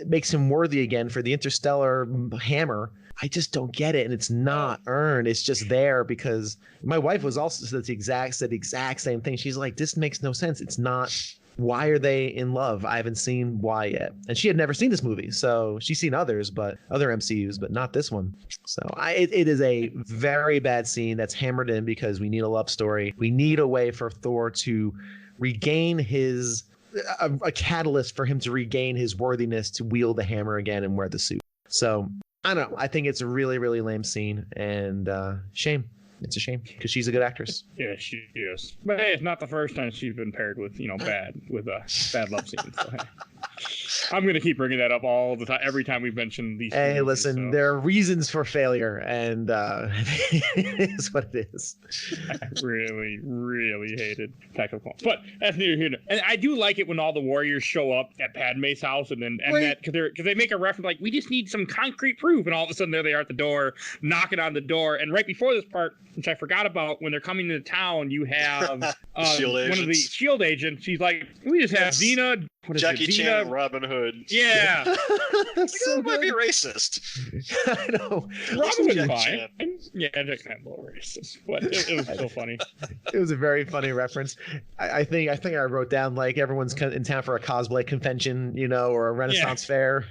makes him worthy again for the interstellar hammer, I just don't get it. And it's not earned. It's just there because my wife was also said the exact same thing. She's like, this makes no sense. It's not. Why are they in love? I haven't seen why yet. And she had never seen this movie. So she's seen others, but other MCUs, but not this one. So it is a very bad scene that's hammered in because we need a love story. We need a way for Thor to regain a catalyst for him to regain his worthiness to wield the hammer again and wear the suit. So I don't know. I think it's a really, really lame scene and shame. It's a shame because she's a good actress. Yeah, she is. But hey, it's not the first time she's been paired with, bad love scenes. So, hey. I'm going to keep bringing that up all the time, every time we mention these. Hey, movies, listen, so. There are reasons for failure, and it is what it is. I really, really hated Attack of the Clones. But that's neither here nor there. And I do like it when all the warriors show up at Padme's house, because they make a reference like, we just need some concrete proof, and all of a sudden there they are at the door, knocking on the door. And right before this part, which I forgot about, when they're coming into town, you have one of the S.H.I.E.L.D. agents. She's like, we just have Xena. Jackie Chan and Robin Hood. Yeah. So that might be racist. I know. Robin Hood's fine. Yeah, Jackie Chan a little racist, but it was so funny. It was a very funny reference. I think I wrote down like everyone's in town for a cosplay convention, or a Renaissance fair.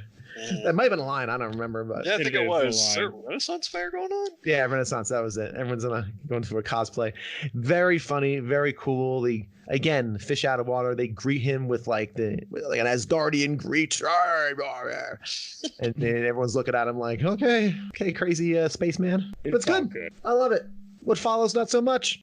That might have been a line. I don't remember, but yeah, I think it was. Is there a Renaissance fair going on? Yeah, Renaissance. That was it. Everyone's going to a cosplay. Very funny, very cool. Again, fish out of water. They greet him with like an Asgardian greet, and then everyone's looking at him like, okay, crazy spaceman. But it's good. I love it. What follows, not so much.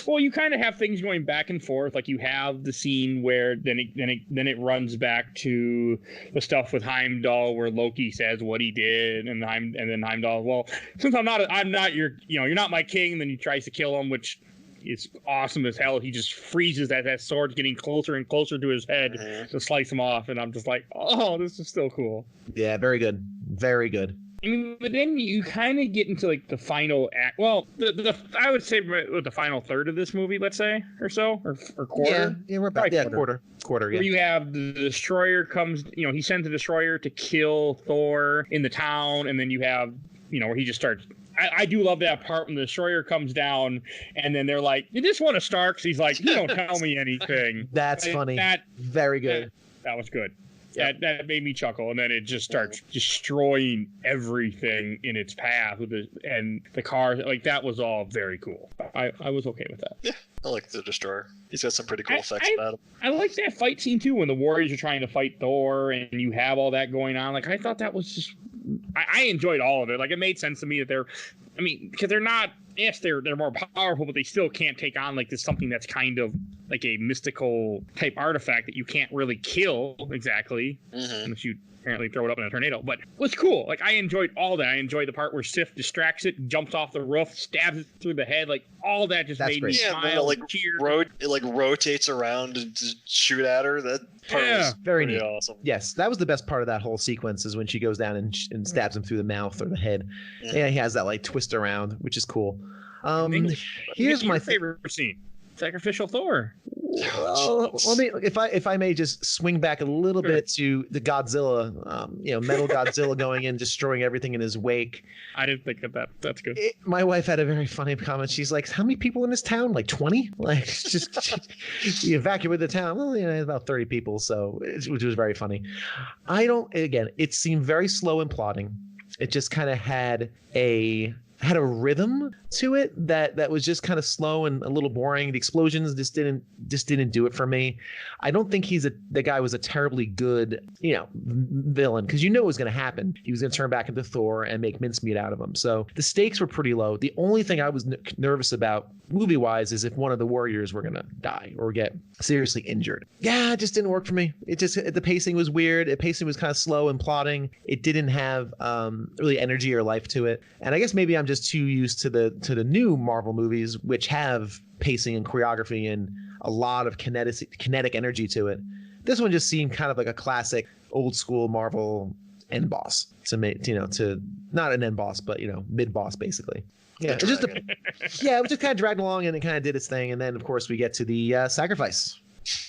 Well, you kind of have things going back and forth. Like you have the scene where then it runs back to the stuff with Heimdall, where Loki says what he did, and then Heimdall, well, since I'm not your, you're not my king. And then he tries to kill him, which is awesome as hell. He just freezes that sword's getting closer and closer to his head to slice him off, and I'm just like, oh, this is still cool. Yeah, very good, very good. I mean, but then you kind of get into like the final act. Well, I would say the final third of this movie, let's say, or so, or quarter. Yeah, we're about quarter. Yeah. Where you have the destroyer comes, he sends the destroyer to kill Thor in the town, and then you have, where he just starts. I do love that part when the destroyer comes down, and then they're like, "You just want to Starks?" He's like, "You don't tell me anything." That's funny. Very good. That was good. Yep. That made me chuckle, and then it just starts destroying everything in its path and the cars. Like, that was all very cool. I was okay with that. Yeah, I like the destroyer. He's got some pretty cool effects about him. I like that fight scene too, when the warriors are trying to fight Thor, and you have all that going on. Like, I thought that was just. I enjoyed all of it. Like, it made sense to me that because they're not. Yes, they're more powerful, but they still can't take on like this something that's kind of like a mystical type artifact that you can't really kill exactly unless you apparently throw it up in a tornado. But it was cool. Like, I enjoyed all that. I enjoyed the part where Sif distracts it, jumps off the roof, stabs it through the head. Like, all that just made me smile. It rotates around and shoot at her. That part was very neat. Awesome. Yes, that was the best part of that whole sequence, is when she goes down and stabs him through the mouth or the head. Yeah, he has that like twist around, which is cool. Here's my favorite scene: Sacrificial Thor. Well, let me, if I may, just swing back a little bit to the Godzilla, metal Godzilla going in, destroying everything in his wake. I didn't think of that. That's good. My wife had a very funny comment. She's like, "How many people in this town? Like 20? Like, just you evacuate the town? Well, about 30 people." So, which was very funny. It seemed very slow in plotting. It just kind of had a had a rhythm to it that was just kind of slow and a little boring. The explosions just didn't do it for me. I don't think the guy was a terribly good, villain, because it was going to happen. He was going to turn back into Thor and make mincemeat out of him. So the stakes were pretty low. The only thing I was nervous about movie-wise is if one of the warriors were going to die or get seriously injured. Yeah, it just didn't work for me. The pacing was weird. The pacing was kind of slow and plotting. It didn't have really energy or life to it. And I guess maybe I'm just too used to the new Marvel movies, which have pacing and choreography and a lot of kinetic energy to it. This one just seemed kind of like a classic old school Marvel end boss to make, to not an end boss, but mid boss basically. Yeah, it was just kind of dragged along and it kind of did its thing. And then of course we get to the sacrifice,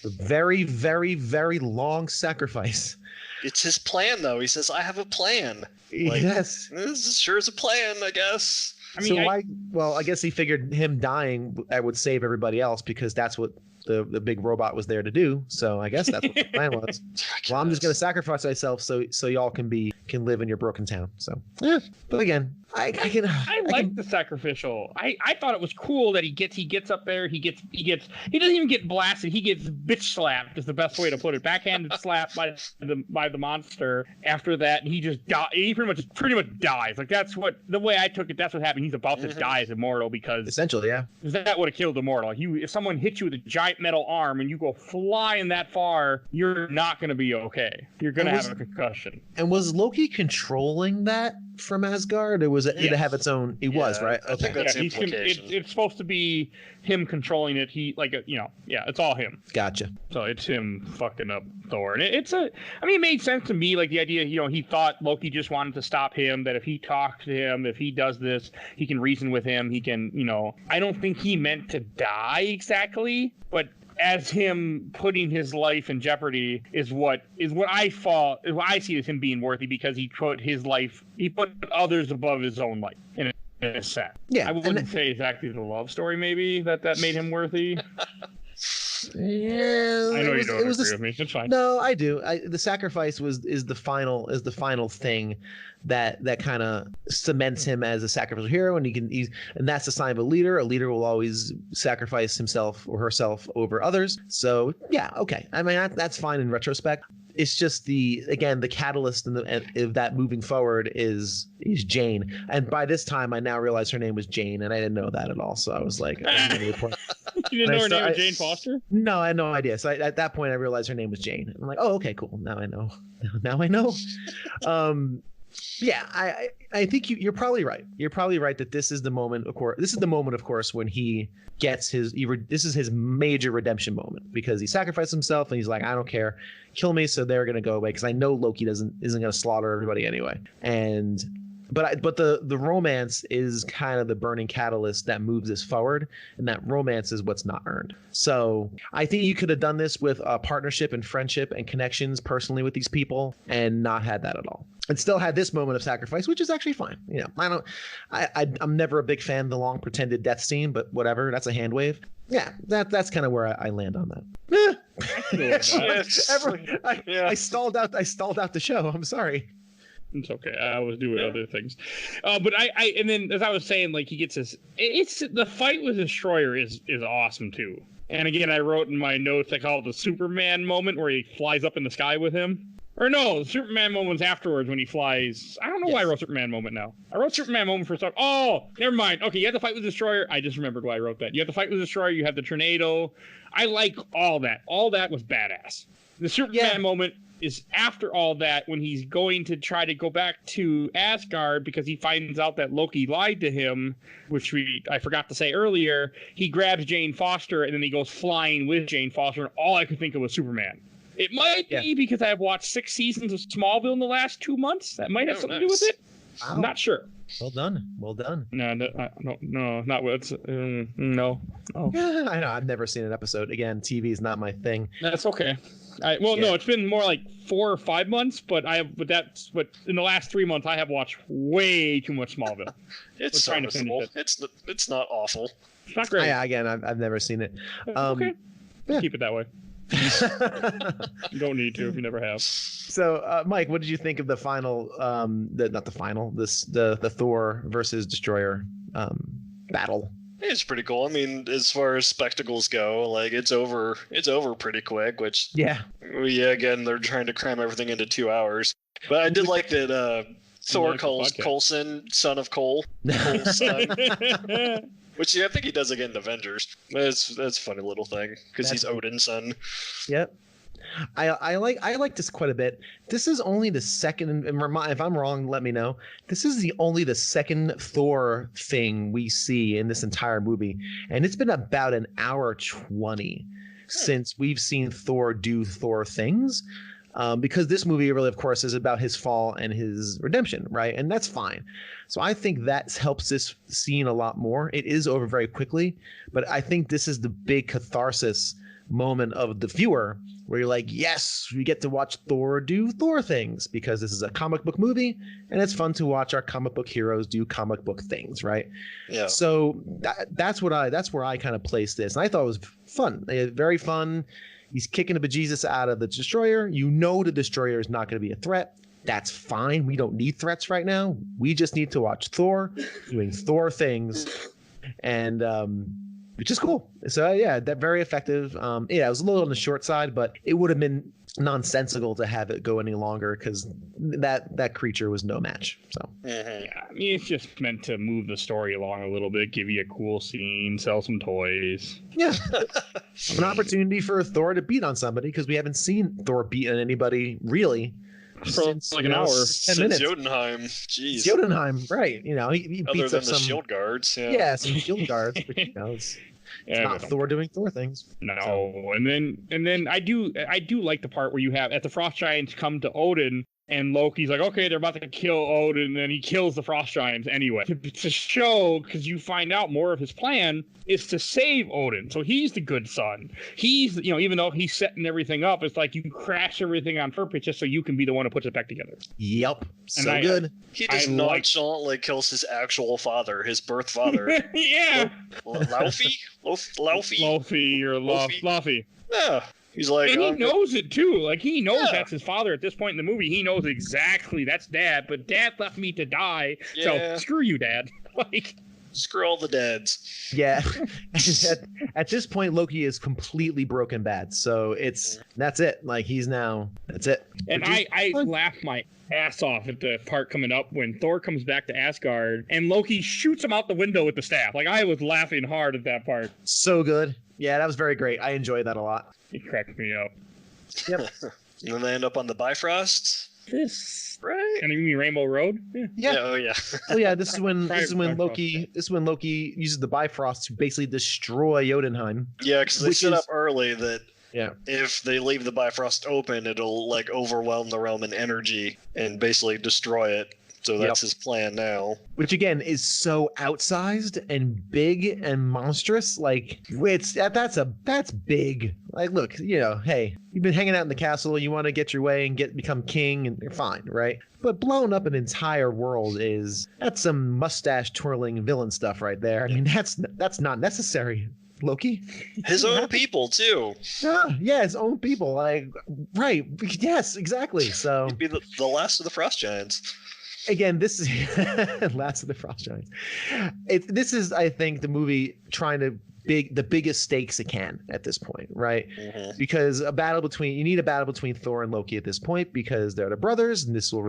the very, very, very long sacrifice. It's his plan, though. He says, I have a plan. Yes. This sure is a plan, I guess. I guess he figured him dying would save everybody else because that's what the big robot was there to do. So I guess that's what the plan was. Well, I'm just going to sacrifice myself so y'all can live in your broken town. So, yeah. But again, I like the sacrificial. I thought it was cool that he gets up there, he doesn't even get blasted, he gets bitch slapped is the best way to put it. Backhanded slap by the monster. After that, and he pretty much dies. Like that's what the way I took it, that's what happened. He's about to die as immortal because essentially, yeah. That would have killed Immortal. If someone hits you with a giant metal arm and you go flying that far, you're not gonna be okay. You're gonna have a concussion. And was Loki controlling that from Asgard, or was it to have its own? It was, right? I think that's the implication. It's supposed to be him controlling it. It's all him. Gotcha. So it's him fucking up Thor, and it made sense to me. Like the idea, he thought Loki just wanted to stop him. That if he talks to him, if he does this, he can reason with him. He can, I don't think he meant to die exactly, but as him putting his life in jeopardy is what I see as him being worthy, because he put others above his own life in a sense. Yeah, I wouldn't say exactly the love story maybe that made him worthy. Yeah, I know you don't agree with me. It's fine. No, I do. The sacrifice is the final thing that kind of cements him as a sacrificial hero, and and that's the sign of a leader. A leader will always sacrifice himself or herself over others. So yeah, okay. I mean that's fine in retrospect. It's just the catalyst of that moving forward is Jane, and by this time I now realize her name was Jane, and I didn't know that at all. So I was like, you didn't know her name was Jane Foster? No, I had no idea. So at that point I realized her name was Jane. I'm like, oh, okay, cool. Now I know. Now I know. Yeah, I think you're probably right. You're probably right that this is the moment. Of course, when he gets this is his major redemption moment, because he sacrificed himself and he's like, I don't care, kill me, so they're gonna go away because I know Loki isn't gonna slaughter everybody anyway. But the romance is kind of the burning catalyst that moves us forward, and that romance is what's not earned. So I think you could have done this with a partnership and friendship and connections personally with these people and not had that at all, and still had this moment of sacrifice, which is actually fine. I'm never a big fan of the long pretended death scene, but whatever, that's a hand wave. Yeah, that's kind of where I land on that. I stalled out the show. I'm sorry. It's okay. I was doing other things, but and then as I was saying, like he gets this. It's the fight with Destroyer is awesome too. And again, I wrote in my notes, I call it the Superman moment where he flies up in the sky with him. Or no, the Superman moment's afterwards when he flies. I don't know why I wrote Superman moment now. I wrote Superman moment for stuff. Oh, never mind. Okay, you have to fight with Destroyer. I just remembered why I wrote that. You have to fight with Destroyer. You have the tornado. I like all that. All that was badass. The Superman moment is after all that, when he's going to try to go back to Asgard because he finds out that Loki lied to him, which I forgot to say earlier. He grabs Jane Foster and then he goes flying with Jane Foster, and all I could think of was Superman. It might be because I have watched 6 seasons of Smallville in the last 2 months. That might have something to do with it. Wow. I'm not sure. Well done. No, not with no. Oh. Yeah, I know. I've never seen an episode. Again, TV is not my thing. That's okay. No, it's been more like 4 or 5 months, but in the last 3 months I have watched way too much Smallville. It's serviceable. It's not awful. It's not great. Again, I've never seen it. Okay. Yeah. Keep it that way. You don't need to if you never have. So, Mike, what did you think of the final? The Thor versus Destroyer battle? It's pretty cool. I mean, as far as spectacles go, like it's over pretty quick. Which yeah, again, they're trying to cram everything into 2 hours. But I did like that. Thor calls Coulson son of Cole. Cole's son. Which I think he does again in Avengers. That's a funny little thing because he's Odin's son. Yep. I like this quite a bit. This is only the second, and if I'm wrong, let me know. This is only the second Thor thing we see in this entire movie, and it's been about an hour 20 since we've seen Thor do Thor things. Because this movie really, of course, is about his fall and his redemption, right? And that's fine. So I think that helps this scene a lot more. It is over very quickly, but I think this is the big catharsis moment of the viewer where you're like, yes, we get to watch Thor do Thor things because this is a comic book movie and it's fun to watch our comic book heroes do comic book things, right? Yeah. So that's where I kind of placed this. And I thought it was fun, very fun. He's kicking the bejesus out of the Destroyer. You know the Destroyer is not going to be a threat. That's fine. We don't need threats right now. We just need to watch Thor doing Thor things, and which is cool. So yeah, that very effective. Yeah, it was a little on the short side, but it would have been nonsensical to have it go any longer because that creature was no match. So yeah, I mean, it's just meant to move the story along a little bit, give you a cool scene, sell some toys. Yeah, an opportunity for Thor to beat on somebody because we haven't seen Thor beat on anybody really since like an hour, 10 since Jotunheim. Jeez, Jotunheim, right? You know, he other beats than up the some shield guards. Yeah, some shield guards. But, you know, it's not Thor doing Thor things. No, so. and then I do like the part where you have at the Frost Giants come to Odin. And Loki's like, okay, they're about to kill Odin, and then he kills the Frost Giants anyway. To show, because you find out more of his plan is to save Odin. So he's the good son. He's, even though he's setting everything up, it's like you crash everything on purpose just so you can be the one who puts it back together. Yep. So good. He just nonchalantly kills his actual father, his birth father. Yeah. Laufey? Laufey. Yeah. He's like, and he knows it too. Like he knows that's his father at this point in the movie. He knows exactly that's Dad, but Dad left me to die. Yeah. So screw you, Dad. Like, screw all the dads. Yeah. at this point, Loki is completely broken bad. So that's it. Like that's it. And I laughed my ass off at the part coming up when Thor comes back to Asgard and Loki shoots him out the window with the staff. Like I was laughing hard at that part. So good. Yeah, that was very great. I enjoyed that a lot. It cracked me up. Yep. And then they end up on the Bifrost. This right? And you mean Rainbow Road? Yeah. Oh yeah. Oh yeah. This is when Loki uses the Bifrost to basically destroy Jotunheim. Yeah, because they set up early that Yeah. If they leave the Bifrost open, it'll like overwhelm the realm in energy and basically destroy it. So that's his plan now. Which again is so outsized and big and monstrous. Like that's big. Like, look, you know, hey, you've been hanging out in the castle. You want to get your way and become king, and you're fine, right? But blowing up an entire world that's some mustache twirling villain stuff right there. I mean, that's not necessary. Loki, his own people too. Yeah, his own people. Like, right? Yes, exactly. So he'd be the last of the Frost Giants. Again, this is Last of the Frost Giants. This is, I think, the movie trying to the biggest stakes it can at this point, right? Mm-hmm. Because you need a battle between Thor and Loki at this point because they're the brothers, and this will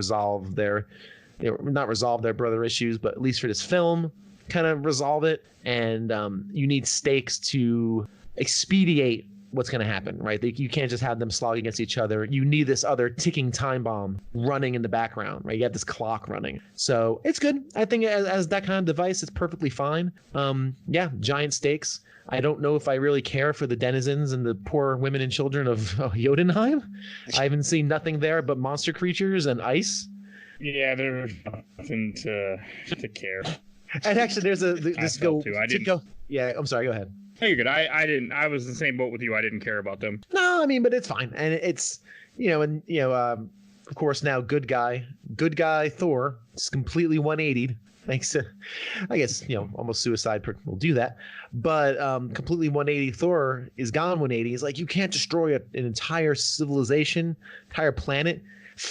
not resolve their brother issues, but at least for this film, kind of resolve it. And you need stakes to expedite what's going to happen, right? You can't just have them slog against each other. You need this other ticking time bomb running in the background, right? You got this clock running. So it's good. I think as that kind of device, it's perfectly fine. Yeah, giant stakes. I don't know if I really care for the denizens and the poor women and children of Jotunheim. I haven't seen nothing there but monster creatures and ice. Yeah, there's nothing to care. And actually, there's this go. Yeah, I'm sorry. Go ahead. Oh, you're good. I didn't. I was the same boat with you. I didn't care about them. No, I mean, but it's fine, and it's of course now good guy Thor is completely 180'd thanks to, I guess, almost suicide will do that. But completely 180, Thor is gone 180. He's like, you can't destroy an entire civilization, entire planet.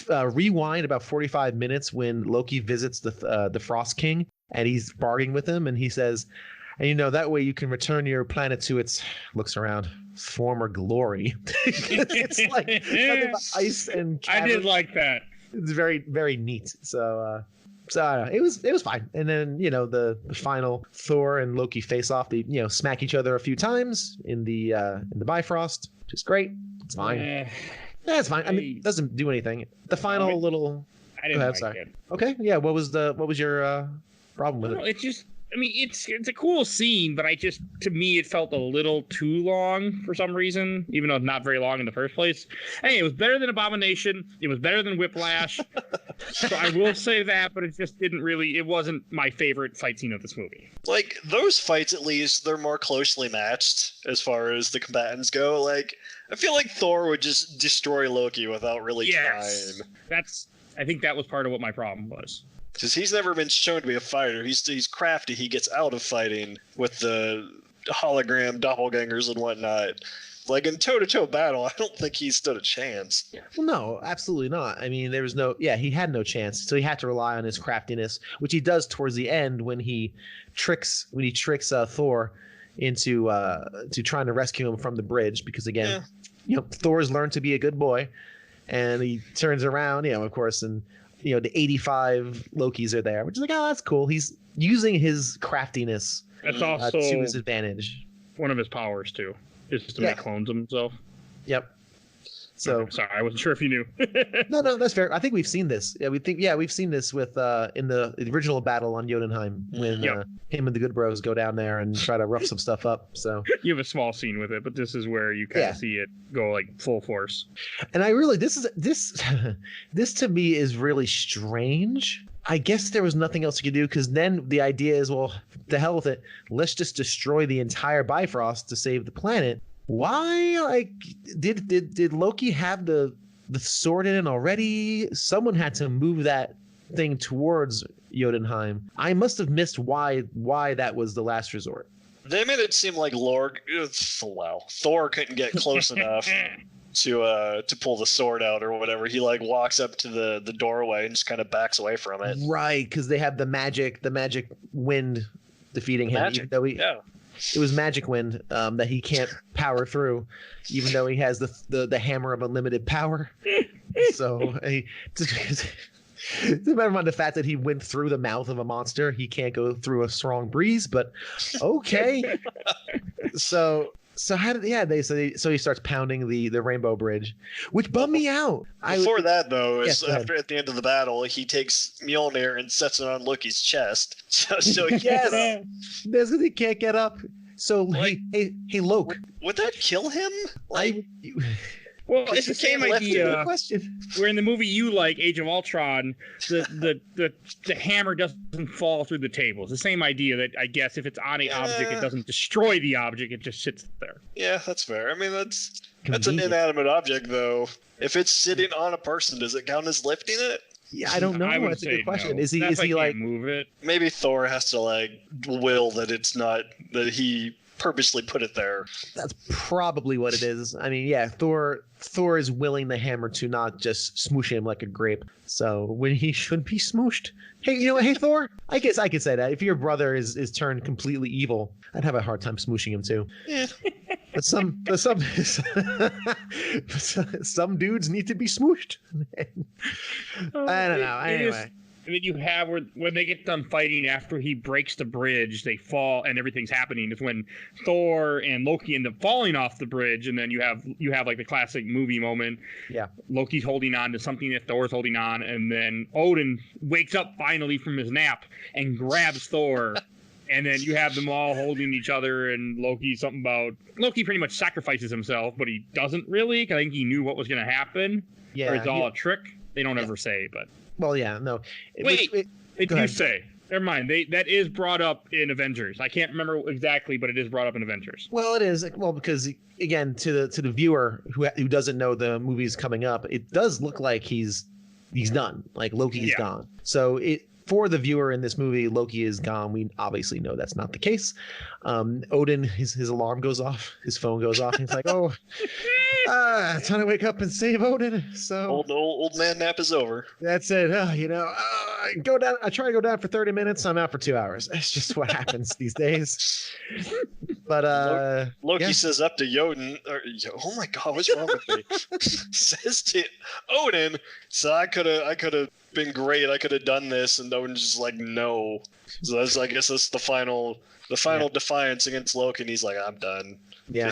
Rewind about 45 minutes when Loki visits the Frost King, and he's bargaining with him, and he says, and that way you can return your planet to its, looks around, former glory. It's like nothing but ice and caverns. I did like that. It's very, very neat. So I don't know. It was fine. And then the final Thor and Loki face off. They smack each other a few times in the Bifrost, which is great. It's fine. Yeah, it's fine. I mean, it doesn't do anything. The final little. I didn't like it. Okay, yeah. What was your problem with it? It's just. I mean, it's a cool scene, but to me, it felt a little too long for some reason, even though it's not very long in the first place. Hey, it was better than Abomination. It was better than Whiplash. So I will say that, but it just it wasn't my favorite fight scene of this movie. Like, those fights, at least, they're more closely matched as far as the combatants go. Like, I feel like Thor would just destroy Loki without really trying. I think that was part of what my problem was. Because he's never been shown to be a fighter. He's crafty. He gets out of fighting with the hologram doppelgangers and whatnot. Like, in toe-to-toe battle, I don't think he stood a chance. Well, no, absolutely not. I mean, he had no chance. So he had to rely on his craftiness, which he does towards the end when he tricks Thor into trying to rescue him from the bridge. Because again, Thor's learned to be a good boy, and he turns around, of course, and the 85 Lokis are there, which is like, oh, that's cool. He's using his craftiness to his advantage. One of his powers too is to make clones of himself. Yep. So sorry, I wasn't sure if you knew. No, that's fair. I think we've seen this. We've seen this with in the original battle on Jotunheim when him and the Good Bros go down there and try to rough some stuff up. So you have a small scene with it, but this is where you kind of see it go like full force. And I really this to me is really strange. I guess there was nothing else you could do, because then the idea is, well, the hell with it. Let's just destroy the entire Bifrost to save the planet. Why? Like, did Loki have the sword in it already? Someone had to move that thing towards Jotunheim. I must have missed why that was the last resort. They made it seem like Thor couldn't get close enough to pull the sword out or whatever. He walks up to the doorway and just kind of backs away from it. Right, because they have the magic wind defeating him. Even though it was magic wind that he can't power through, even though he has the hammer of unlimited power. So never mind the fact that he went through the mouth of a monster. He can't go through a strong breeze, but okay. So he starts pounding the Rainbow Bridge, which bummed me out. Before that, though, at the end of the battle, he takes Mjolnir and sets it on Loki's chest. So he he can't get up. So hey, Loki, would that kill him? Well, it's the same idea. Where in the movie you like, Age of Ultron, the hammer doesn't fall through the table. It's the same idea that I guess if it's on an object, it doesn't destroy the object; it just sits there. Yeah, that's fair. I mean, that's an inanimate object, though. If it's sitting on a person, does it count as lifting it? Yeah, I don't know. That's a good question. No. Is he like move it? Maybe Thor has to will that it's not that he purposely put it there. That's probably what it is. I mean, yeah, Thor is willing the hammer to not just smoosh him like a grape. So when he should be smooshed. Hey, you know what? Hey, Thor, I guess I could say that. If your brother is turned completely evil, I'd have a hard time smooshing him too. Yeah. But some dudes need to be smooshed. I don't know. Anyway. And then you have when they get done fighting after he breaks the bridge, they fall and everything's happening. Is when Thor and Loki end up falling off the bridge, and then you have like the classic movie moment. Yeah, Loki's holding on to something that Thor's holding on, and then Odin wakes up finally from his nap and grabs Thor. And then you have them all holding each other, and Loki pretty much sacrifices himself, but he doesn't really, because I think he knew what was going to happen. Yeah, or it's all a trick. They don't ever say, but. Well, yeah, no. They do say. Never mind. That is brought up in Avengers. I can't remember exactly, but it is brought up in Avengers. Well, it is. Well, because again, to the viewer who doesn't know the movie's coming up, it does look like he's done. Like Loki's gone. So for the viewer in this movie, Loki is gone. We obviously know that's not the case. Odin, his alarm goes off, his phone goes off, and he's like, "Oh, time to wake up and save Odin." So old man nap is over. That's it. Go down. I try to go down for 30 minutes. I'm out for 2 hours. It's just what happens these days. But Loki says up to Jotun, oh my God, what's wrong with me? Says to Odin, so I could have been great. I could have done this, and Odin's just like, no. So I guess that's the final defiance against Loki, and he's like, I'm done. Yeah.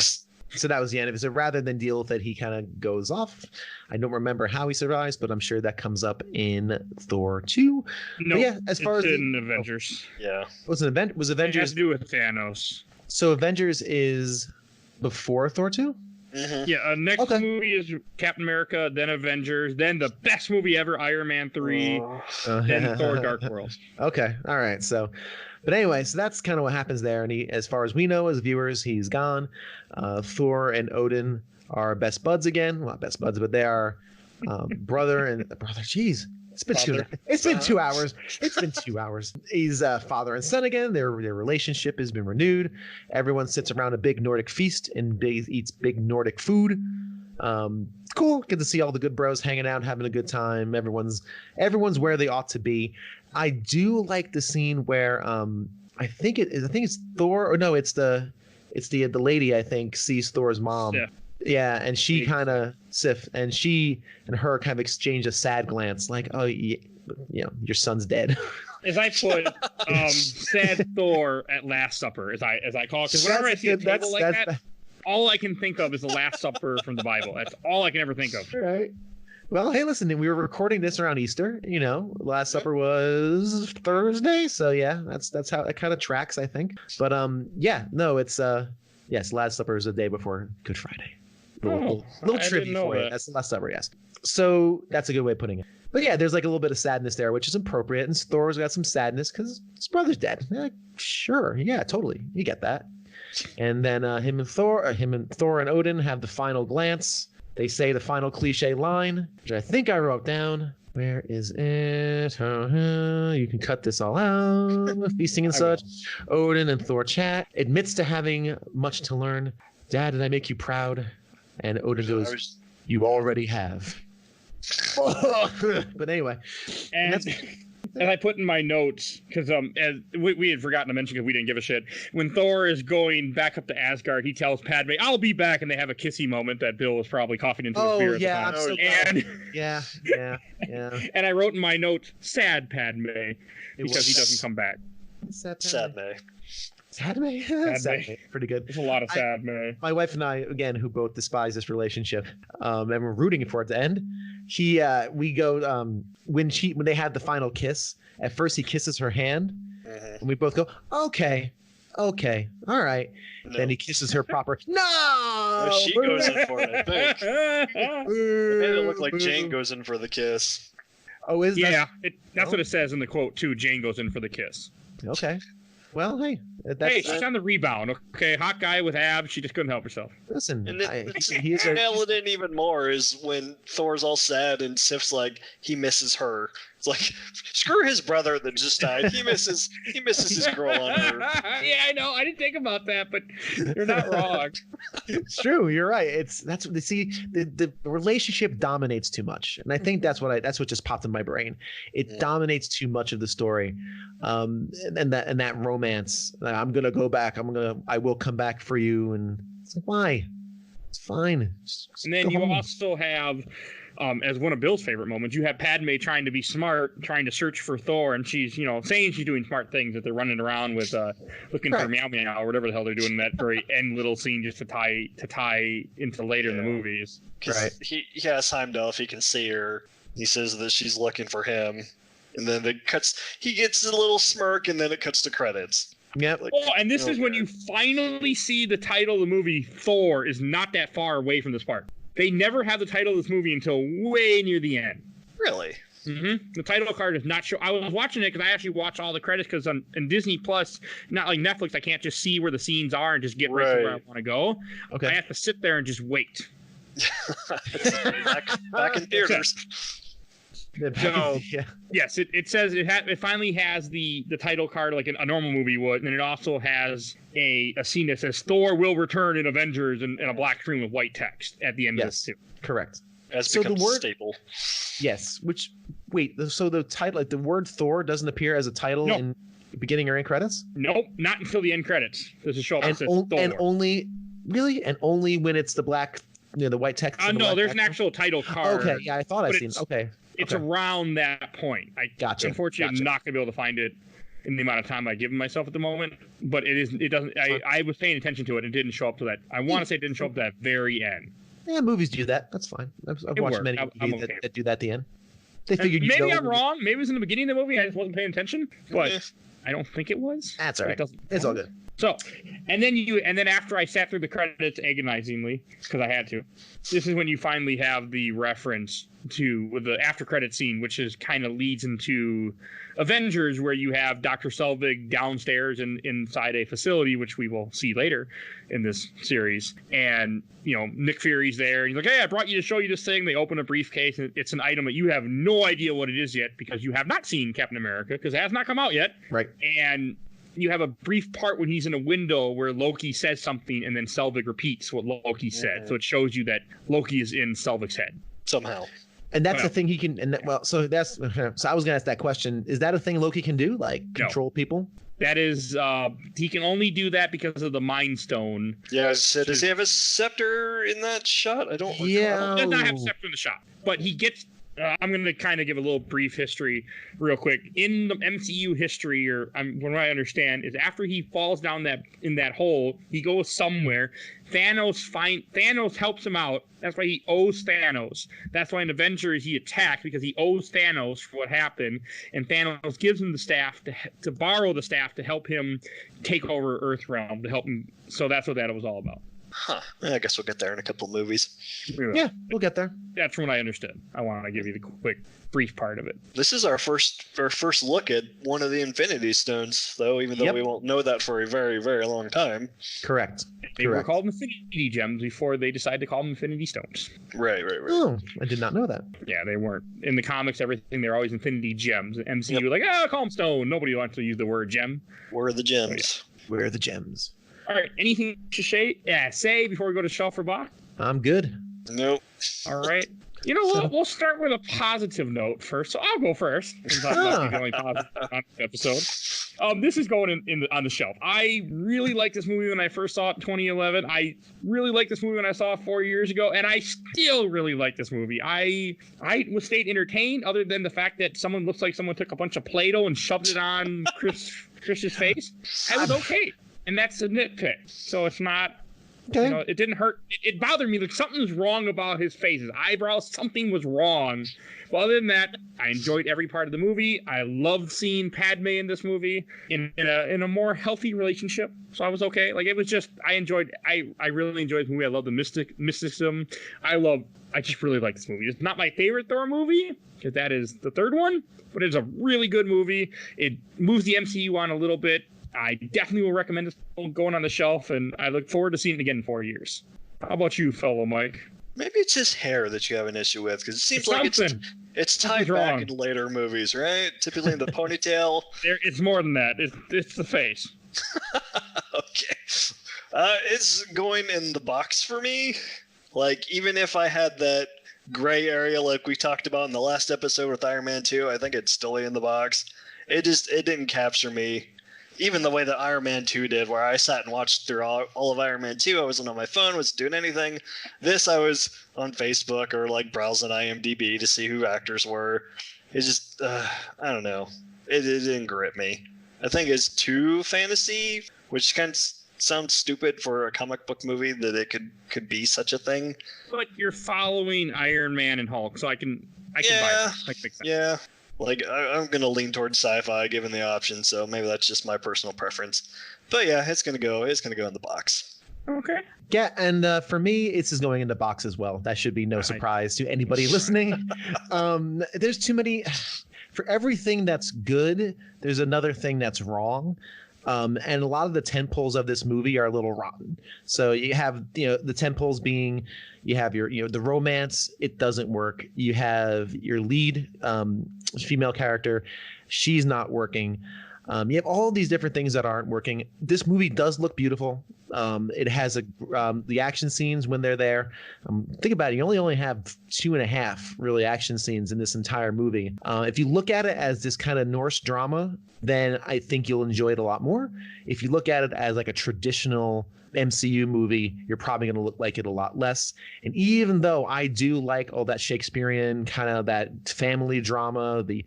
So that was the end of it. So rather than deal with it, he kind of goes off. I don't remember how he survives, but I'm sure that comes up in Thor 2. No, yeah, as far as in Avengers. Yeah. Was Avengers? It has to do with Thanos. So Avengers is before Thor 2? Mm-hmm. Yeah, next movie is Captain America, then Avengers, then the best movie ever, Iron Man 3, then Thor Dark World. Okay, all right. But anyway, so that's kind of what happens there. And as far as we know as viewers, he's gone. Thor and Odin are best buds again. Well, not best buds, but they are brother and brother. Jeez. It's been 2 hours. It's been 2 hours. He's father and son again. Their relationship has been renewed. Everyone sits around a big Nordic feast and eats big Nordic food. Cool. Good to see all the good bros hanging out, having a good time. Everyone's where they ought to be. I do like the scene where I think it's Thor, or no, it's the lady, I think, sees Thor's mom. Yeah. Yeah, and she kind of Sif, and she and her kind of exchange a sad glance, like, "Oh, your son's dead." As I put, sad Thor at Last Supper, as I call it, because whenever I see a table like that, all I can think of is the Last Supper from the Bible. That's all I can ever think of. All right. Well, hey, listen, we were recording this around Easter. Last Supper was Thursday, so yeah, that's how it kind of tracks, I think. But it's yes, Last Supper is the day before Good Friday. Little trivia for you. That's the Last Supper, yes. So that's a good way of putting it. But yeah, there's like a little bit of sadness there, which is appropriate. And Thor's got some sadness because his brother's dead. Like, sure, yeah, totally, you get that. And then him and Thor and Odin have the final glance. They say the final cliche line, which I think I wrote down. Where is it? You can cut this all out. Feasting and such. Odin and Thor chat. Admits to having much to learn. Dad, did I make you proud? And Odin goes, you already have. But anyway. And as I put in my notes, because as we had forgotten to mention because we didn't give a shit, when Thor is going back up to Asgard, he tells Padme, I'll be back, and they have a kissy moment that Bill was probably coughing into his beer at the time. So yeah. And I wrote in my notes, sad Padme, because he doesn't come back. Sad May. Sadme? Sadme. Pretty good. There's a lot of Sadme. My wife and I, again, who both despise this relationship, and we're rooting for it to end. We go when they had the final kiss. At first, he kisses her hand, and we both go, okay, all right. No. Then he kisses her proper. No, she goes in for it. I think. It made it look like Jane goes in for the kiss. Oh, is that? Yeah, that's what it says in the quote too. Jane goes in for the kiss. Okay. Well, hey. She's on the rebound. Okay, hot guy with abs. She just couldn't help herself. Listen, nail it in even more is when Thor's all sad and Sif's like, he misses her. It's like, screw his brother that just died. He misses his girl on her. Yeah, I know. I didn't think about that, but you're not wrong. It's true. You're right. That's what they see. The relationship dominates too much, and I think that's what just popped in my brain. It dominates too much of the story, and that romance. I'm gonna go back. I will come back for you. And it's like, why? It's fine. And then you also have, as one of Bill's favorite moments, you have Padme trying to be smart, trying to search for Thor, and she's, saying she's doing smart things, that they're running around with looking for Meow Meow or whatever the hell they're doing in that very end little scene just to tie into later in the movies. Right. He asks Heimdall if he can see her. He says that she's looking for him, and then he gets a little smirk, and then it cuts to credits. Yep. And this is when you finally see the title of the movie. Thor is not that far away from this part. They never have the title of this movie until way near the end. Really? Mm-hmm. The title card is not show. I was watching it because I actually watch all the credits because on Disney Plus, not like Netflix, I can't just see where the scenes are and just get right to where I want to go. Okay. I have to sit there and just wait. back in theaters. So Yeah. yes, it says it finally has the title card like a normal movie would, and then it also has a scene that says Thor will return in Avengers and a black screen with white text at the end of this too. Correct. That's So become the word- a staple. Yes. Which wait, so the title, like the word Thor, doesn't appear as a title No. in the beginning or end credits, Nope, not until the end credits. Does it show up? and, It says o- Thor. and only when it's the black, the white text. and the No, black there's an background? actual title card. Okay, yeah, I thought I'd but seen. it's- Okay, It's okay. around that point. Gotcha. Unfortunately, Gotcha. I'm not gonna be able to find it in the amount of time I've given myself at the moment. But it isn't. It doesn't. I was paying attention to it. It didn't show up to that. I want to say it didn't show up to that very end. Yeah, movies do that. That's fine. I've It watched worked. many I'm movies okay. that do that at the end. They And figured you maybe know. I'm wrong. Maybe it was in the beginning of the movie. I just wasn't paying attention. But Yeah. I don't think it was. That's all It right. doesn't It's all count. good. So, and then after I sat through the credits agonizingly because I had to, this is when you finally have the reference to with the after credit scene, which is kind of leads into Avengers, where you have Dr. Selvig downstairs inside a facility, which we will see later in this series, and Nick Fury's there, and he's like, "Hey, I brought you to show you this thing." They open a briefcase, and it's an item that you have no idea what it is yet because you have not seen Captain America because it has not come out yet, Right. and you have a brief part when he's in a window where Loki says something and then Selvig repeats what Loki said. So it shows you that Loki is in Selvig's head. Somehow. And that's Well. the thing he can. And so that's. So I was gonna ask that question. Is that a thing Loki can do? Like No. control people? That is, he can only do that because of the Mind Stone. Yeah, I said, does he have a scepter in that shot? I don't recall. Yeah. He does not have Oh. scepter in the shot, but he gets. I'm going to kind of give a little brief history real quick. In the MCU history, what I understand is after he falls down in that hole, he goes somewhere. Thanos helps him out. That's why he owes Thanos. That's why in Avengers he attacked because he owes Thanos for what happened. And Thanos gives him the staff to borrow the staff to help him take over Earthrealm to help him. So that's what that was all about. Huh. I guess we'll get there in a couple of movies. Yeah, we'll get there. That's from what I understood. I want to give you the quick, brief part of it. This is our first look at one of the Infinity Stones, though, even though Yep. we won't know that for a very, very long time. Correct. They were Correct. called Infinity Gems before they decided to call them Infinity Stones. Right. Oh, I did not know that. Yeah, they weren't. In the comics, everything, they're always Infinity Gems. The MCU, Yep. like, call them Stone. Nobody wants to use the word gem. Where are the gems? Where are the gems? All right, anything to say before we go to shelf or box? I'm good. Nope. All right. You know what? We'll start with a positive note first. So I'll go first. Since I must be the only positive on this episode. This is going on the shelf. I really liked this movie when I first saw it in 2011. I really liked this movie when I saw it 4 years ago, and I still really like this movie. I stayed entertained, other than the fact that someone looks like someone took a bunch of Play-Doh and shoved it on Chris's face. I was okay, and that's a nitpick. So it's not. Okay. It didn't hurt. It bothered me. Like something was wrong about his face, his eyebrows. Something was wrong. But other than that, I enjoyed every part of the movie. I loved seeing Padme in this movie in a more healthy relationship. So I was okay. Like it was just I really enjoyed this movie. I love the mysticism. I just really like this movie. It's not my favorite Thor movie because that is the third one, but it's a really good movie. It moves the MCU on a little bit. I definitely will recommend this going on the shelf, and I look forward to seeing it again in 4 years. How about you, fellow Mike? Maybe it's his hair that you have an issue with, because it seems like it's tied Something's back wrong. in later movies, right? Typically in the ponytail. It's more than that. It's the face. Okay. It's going in the box for me. Like, even if I had that gray area like we talked about in the last episode with Iron Man 2, I think it's still in the box. It didn't capture me. Even the way that Iron Man 2 did, where I sat and watched through all of Iron Man 2. I wasn't on my phone, wasn't doing anything. This, I was on Facebook or like browsing IMDb to see who actors were. It just, I don't know. It didn't grip me. I think it's too fantasy, which kind of sounds stupid for a comic book movie that it could be such a thing. But you're following Iron Man and Hulk, so I can buy Yeah. that. I can make sense. Yeah. Like, I'm going to lean towards sci-fi given the option, so maybe that's just my personal preference. But yeah, it's going to go in the box. Okay. Yeah, and for me, this is going into box as well. That should be no surprise to anybody listening. There's too many. For everything that's good, there's another thing that's wrong. And a lot of the tentpoles of this movie are a little rotten. So you have, the tentpoles being, you have your, the romance, it doesn't work. You have your lead female character, she's not working. You have all these different things that aren't working. This movie does look beautiful. It has the action scenes when they're there. Think about it. You only have 2.5 really action scenes in this entire movie. If you look at it as this kind of Norse drama, then I think you'll enjoy it a lot more. If you look at it as like a traditional MCU movie, you're probably going to like it a lot less. And even though I do like all that Shakespearean kind of that family drama, the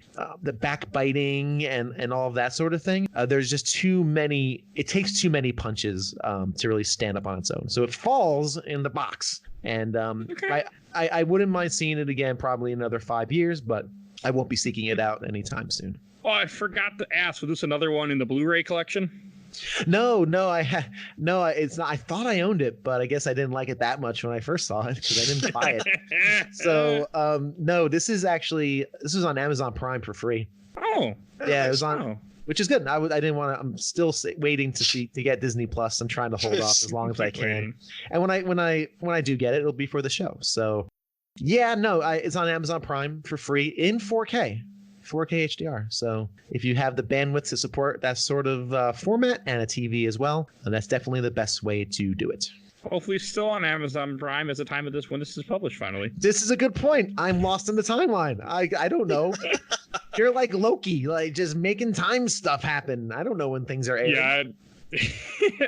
backbiting and all of that sort of thing, there's just too many. It takes too many punches to really stand up on its own. So it falls in the box. And okay. I wouldn't mind seeing it again, probably another 5 years, but I won't be seeking it out anytime soon. Oh, I forgot to ask. Was this another one in the Blu-ray collection? No, it's not. I thought I owned it, but I guess I didn't like it that much when I first saw it because I didn't buy it. So, no, this is on Amazon Prime for free. Oh, yeah, it was on, which is good. I didn't want to. I'm still waiting to get Disney Plus. I'm trying to hold off as long as I can. And when I do get it, it'll be for the show. So, yeah, no, it's on Amazon Prime for free in 4K. 4K HDR. So if you have the bandwidth to support that sort of format and a TV as well, that's definitely the best way to do it. Hopefully still on Amazon Prime at the time of this when this is published finally. This is a good point. I'm lost in the timeline. I don't know. You're like Loki, like just making time stuff happen. I don't know when things are airing. Yeah.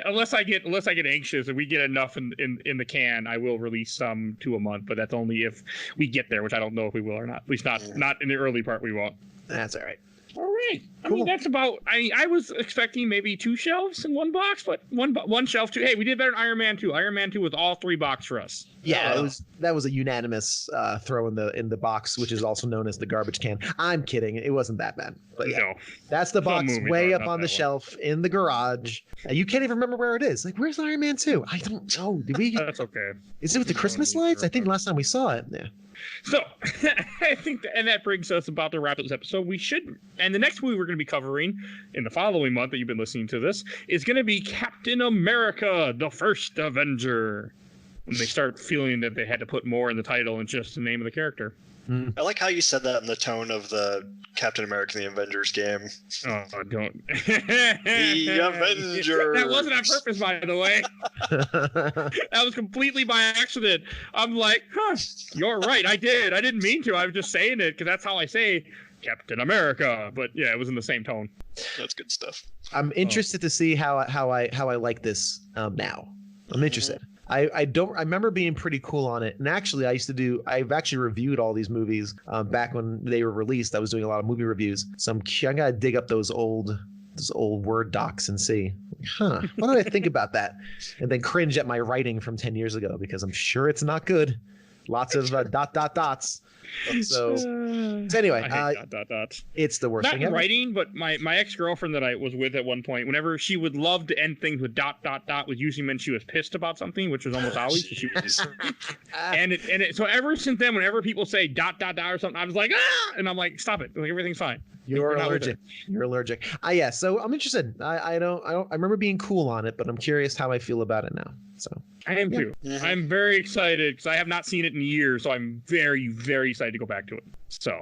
unless I get anxious and we get enough in the can, I will release some to a month, but that's only if we get there, which I don't know if we will or not. At least not in the early part we won't. That's all right. All right. Cool. I mean, that's about. I was expecting maybe 2 shelves in one box, but one shelf too. Hey, we did better than Iron Man 2. Iron Man 2 was all 3 box for us. Yeah, that was a unanimous throw in the box, which is also known as the garbage can. I'm kidding. It wasn't that bad. But yeah, that's the box way up on the shelf in the garage. You can't even remember where it is. Like, where's Iron Man 2? I don't know. Did we? That's okay. Is it with the Christmas lights? I think last time we saw it. Yeah. So, I think that brings us about to wrap up this episode. And the next movie we're going to be covering in the following month that you've been listening to this is going to be Captain America, the First Avenger. When they start feeling that they had to put more in the title than just the name of the character. I like how you said that in the tone of the Captain America and the Avengers game. Oh, don't. The Avengers. That wasn't on purpose, by the way. That was completely by accident. I'm like, you're right. I didn't mean to. I was just saying it because that's how I say Captain America. But yeah, it was in the same tone. That's good stuff. I'm interested to see how I like this now. I'm interested. I remember being pretty cool on it. And actually, I've actually reviewed all these movies back when they were released. I was doing a lot of movie reviews. So I got to dig up those old Word docs and see, what did I think about that? And then cringe at my writing from 10 years ago because I'm sure it's not good. Lots of dots. So anyway, it's the worst not thing ever. Writing, but my ex-girlfriend that I was with at one point, whenever she would love to end things with ... was usually meant she was pissed about something, which was almost always. So ever since then, whenever people say ... or something, I was like, and I'm like, stop it, like, everything's fine. You're allergic. Yeah. So I'm interested. I remember being cool on it, but I'm curious how I feel about it now. So I am too. Mm-hmm. I'm very excited because I have not seen it in years, so I'm very, very excited to go back to it. So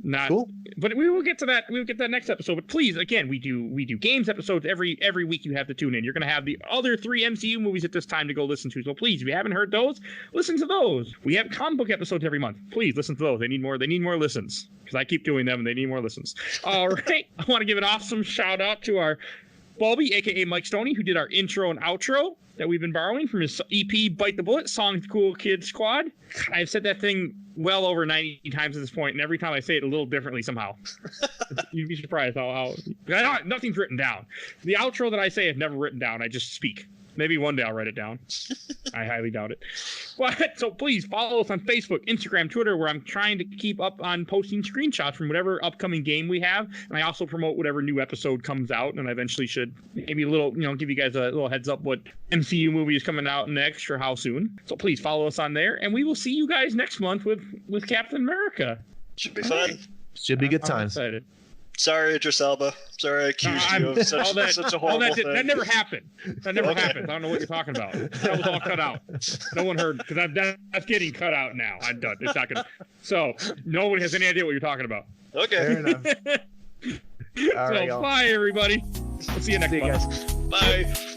not cool. But we will get to that. We will get to that next episode. But please, again, we do games episodes every week. You have to tune in. You're going to have the other 3 MCU movies at this time to go listen to. So please, if you haven't heard those, listen to those. We have comic book episodes every month. Please listen to those. They need more listens because I keep doing them and they need more listens. All right. I want to give an awesome shout out to our Bulby, aka Mike Stoney, who did our intro and outro that we've been borrowing from his EP Bite the Bullet, Song Cool Kid Squad. I've said that thing well over 90 times at this point, and every time I say it a little differently somehow. You'd be surprised how nothing's written down. The outro that I say is never written down. I just speak. Maybe one day I'll write it down. I highly doubt it. But so please follow us on Facebook, Instagram, Twitter, where I'm trying to keep up on posting screenshots from whatever upcoming game we have. And I also promote whatever new episode comes out. And I eventually should maybe give you guys a little heads up what MCU movie is coming out next or how soon. So please follow us on there. And we will see you guys next month with Captain America. Should be fun. Should be good times. I'm excited. Sorry, Idris Elba. Sorry I accused you of such a horrible thing. That never happened. That never happened. I don't know what you're talking about. That was all cut out. No one heard, because that's getting cut out now. I'm done. It's not gonna. So nobody has any idea what you're talking about. Okay. Fair enough. All right, so bye, everybody. We'll see you next month. Guys. Bye.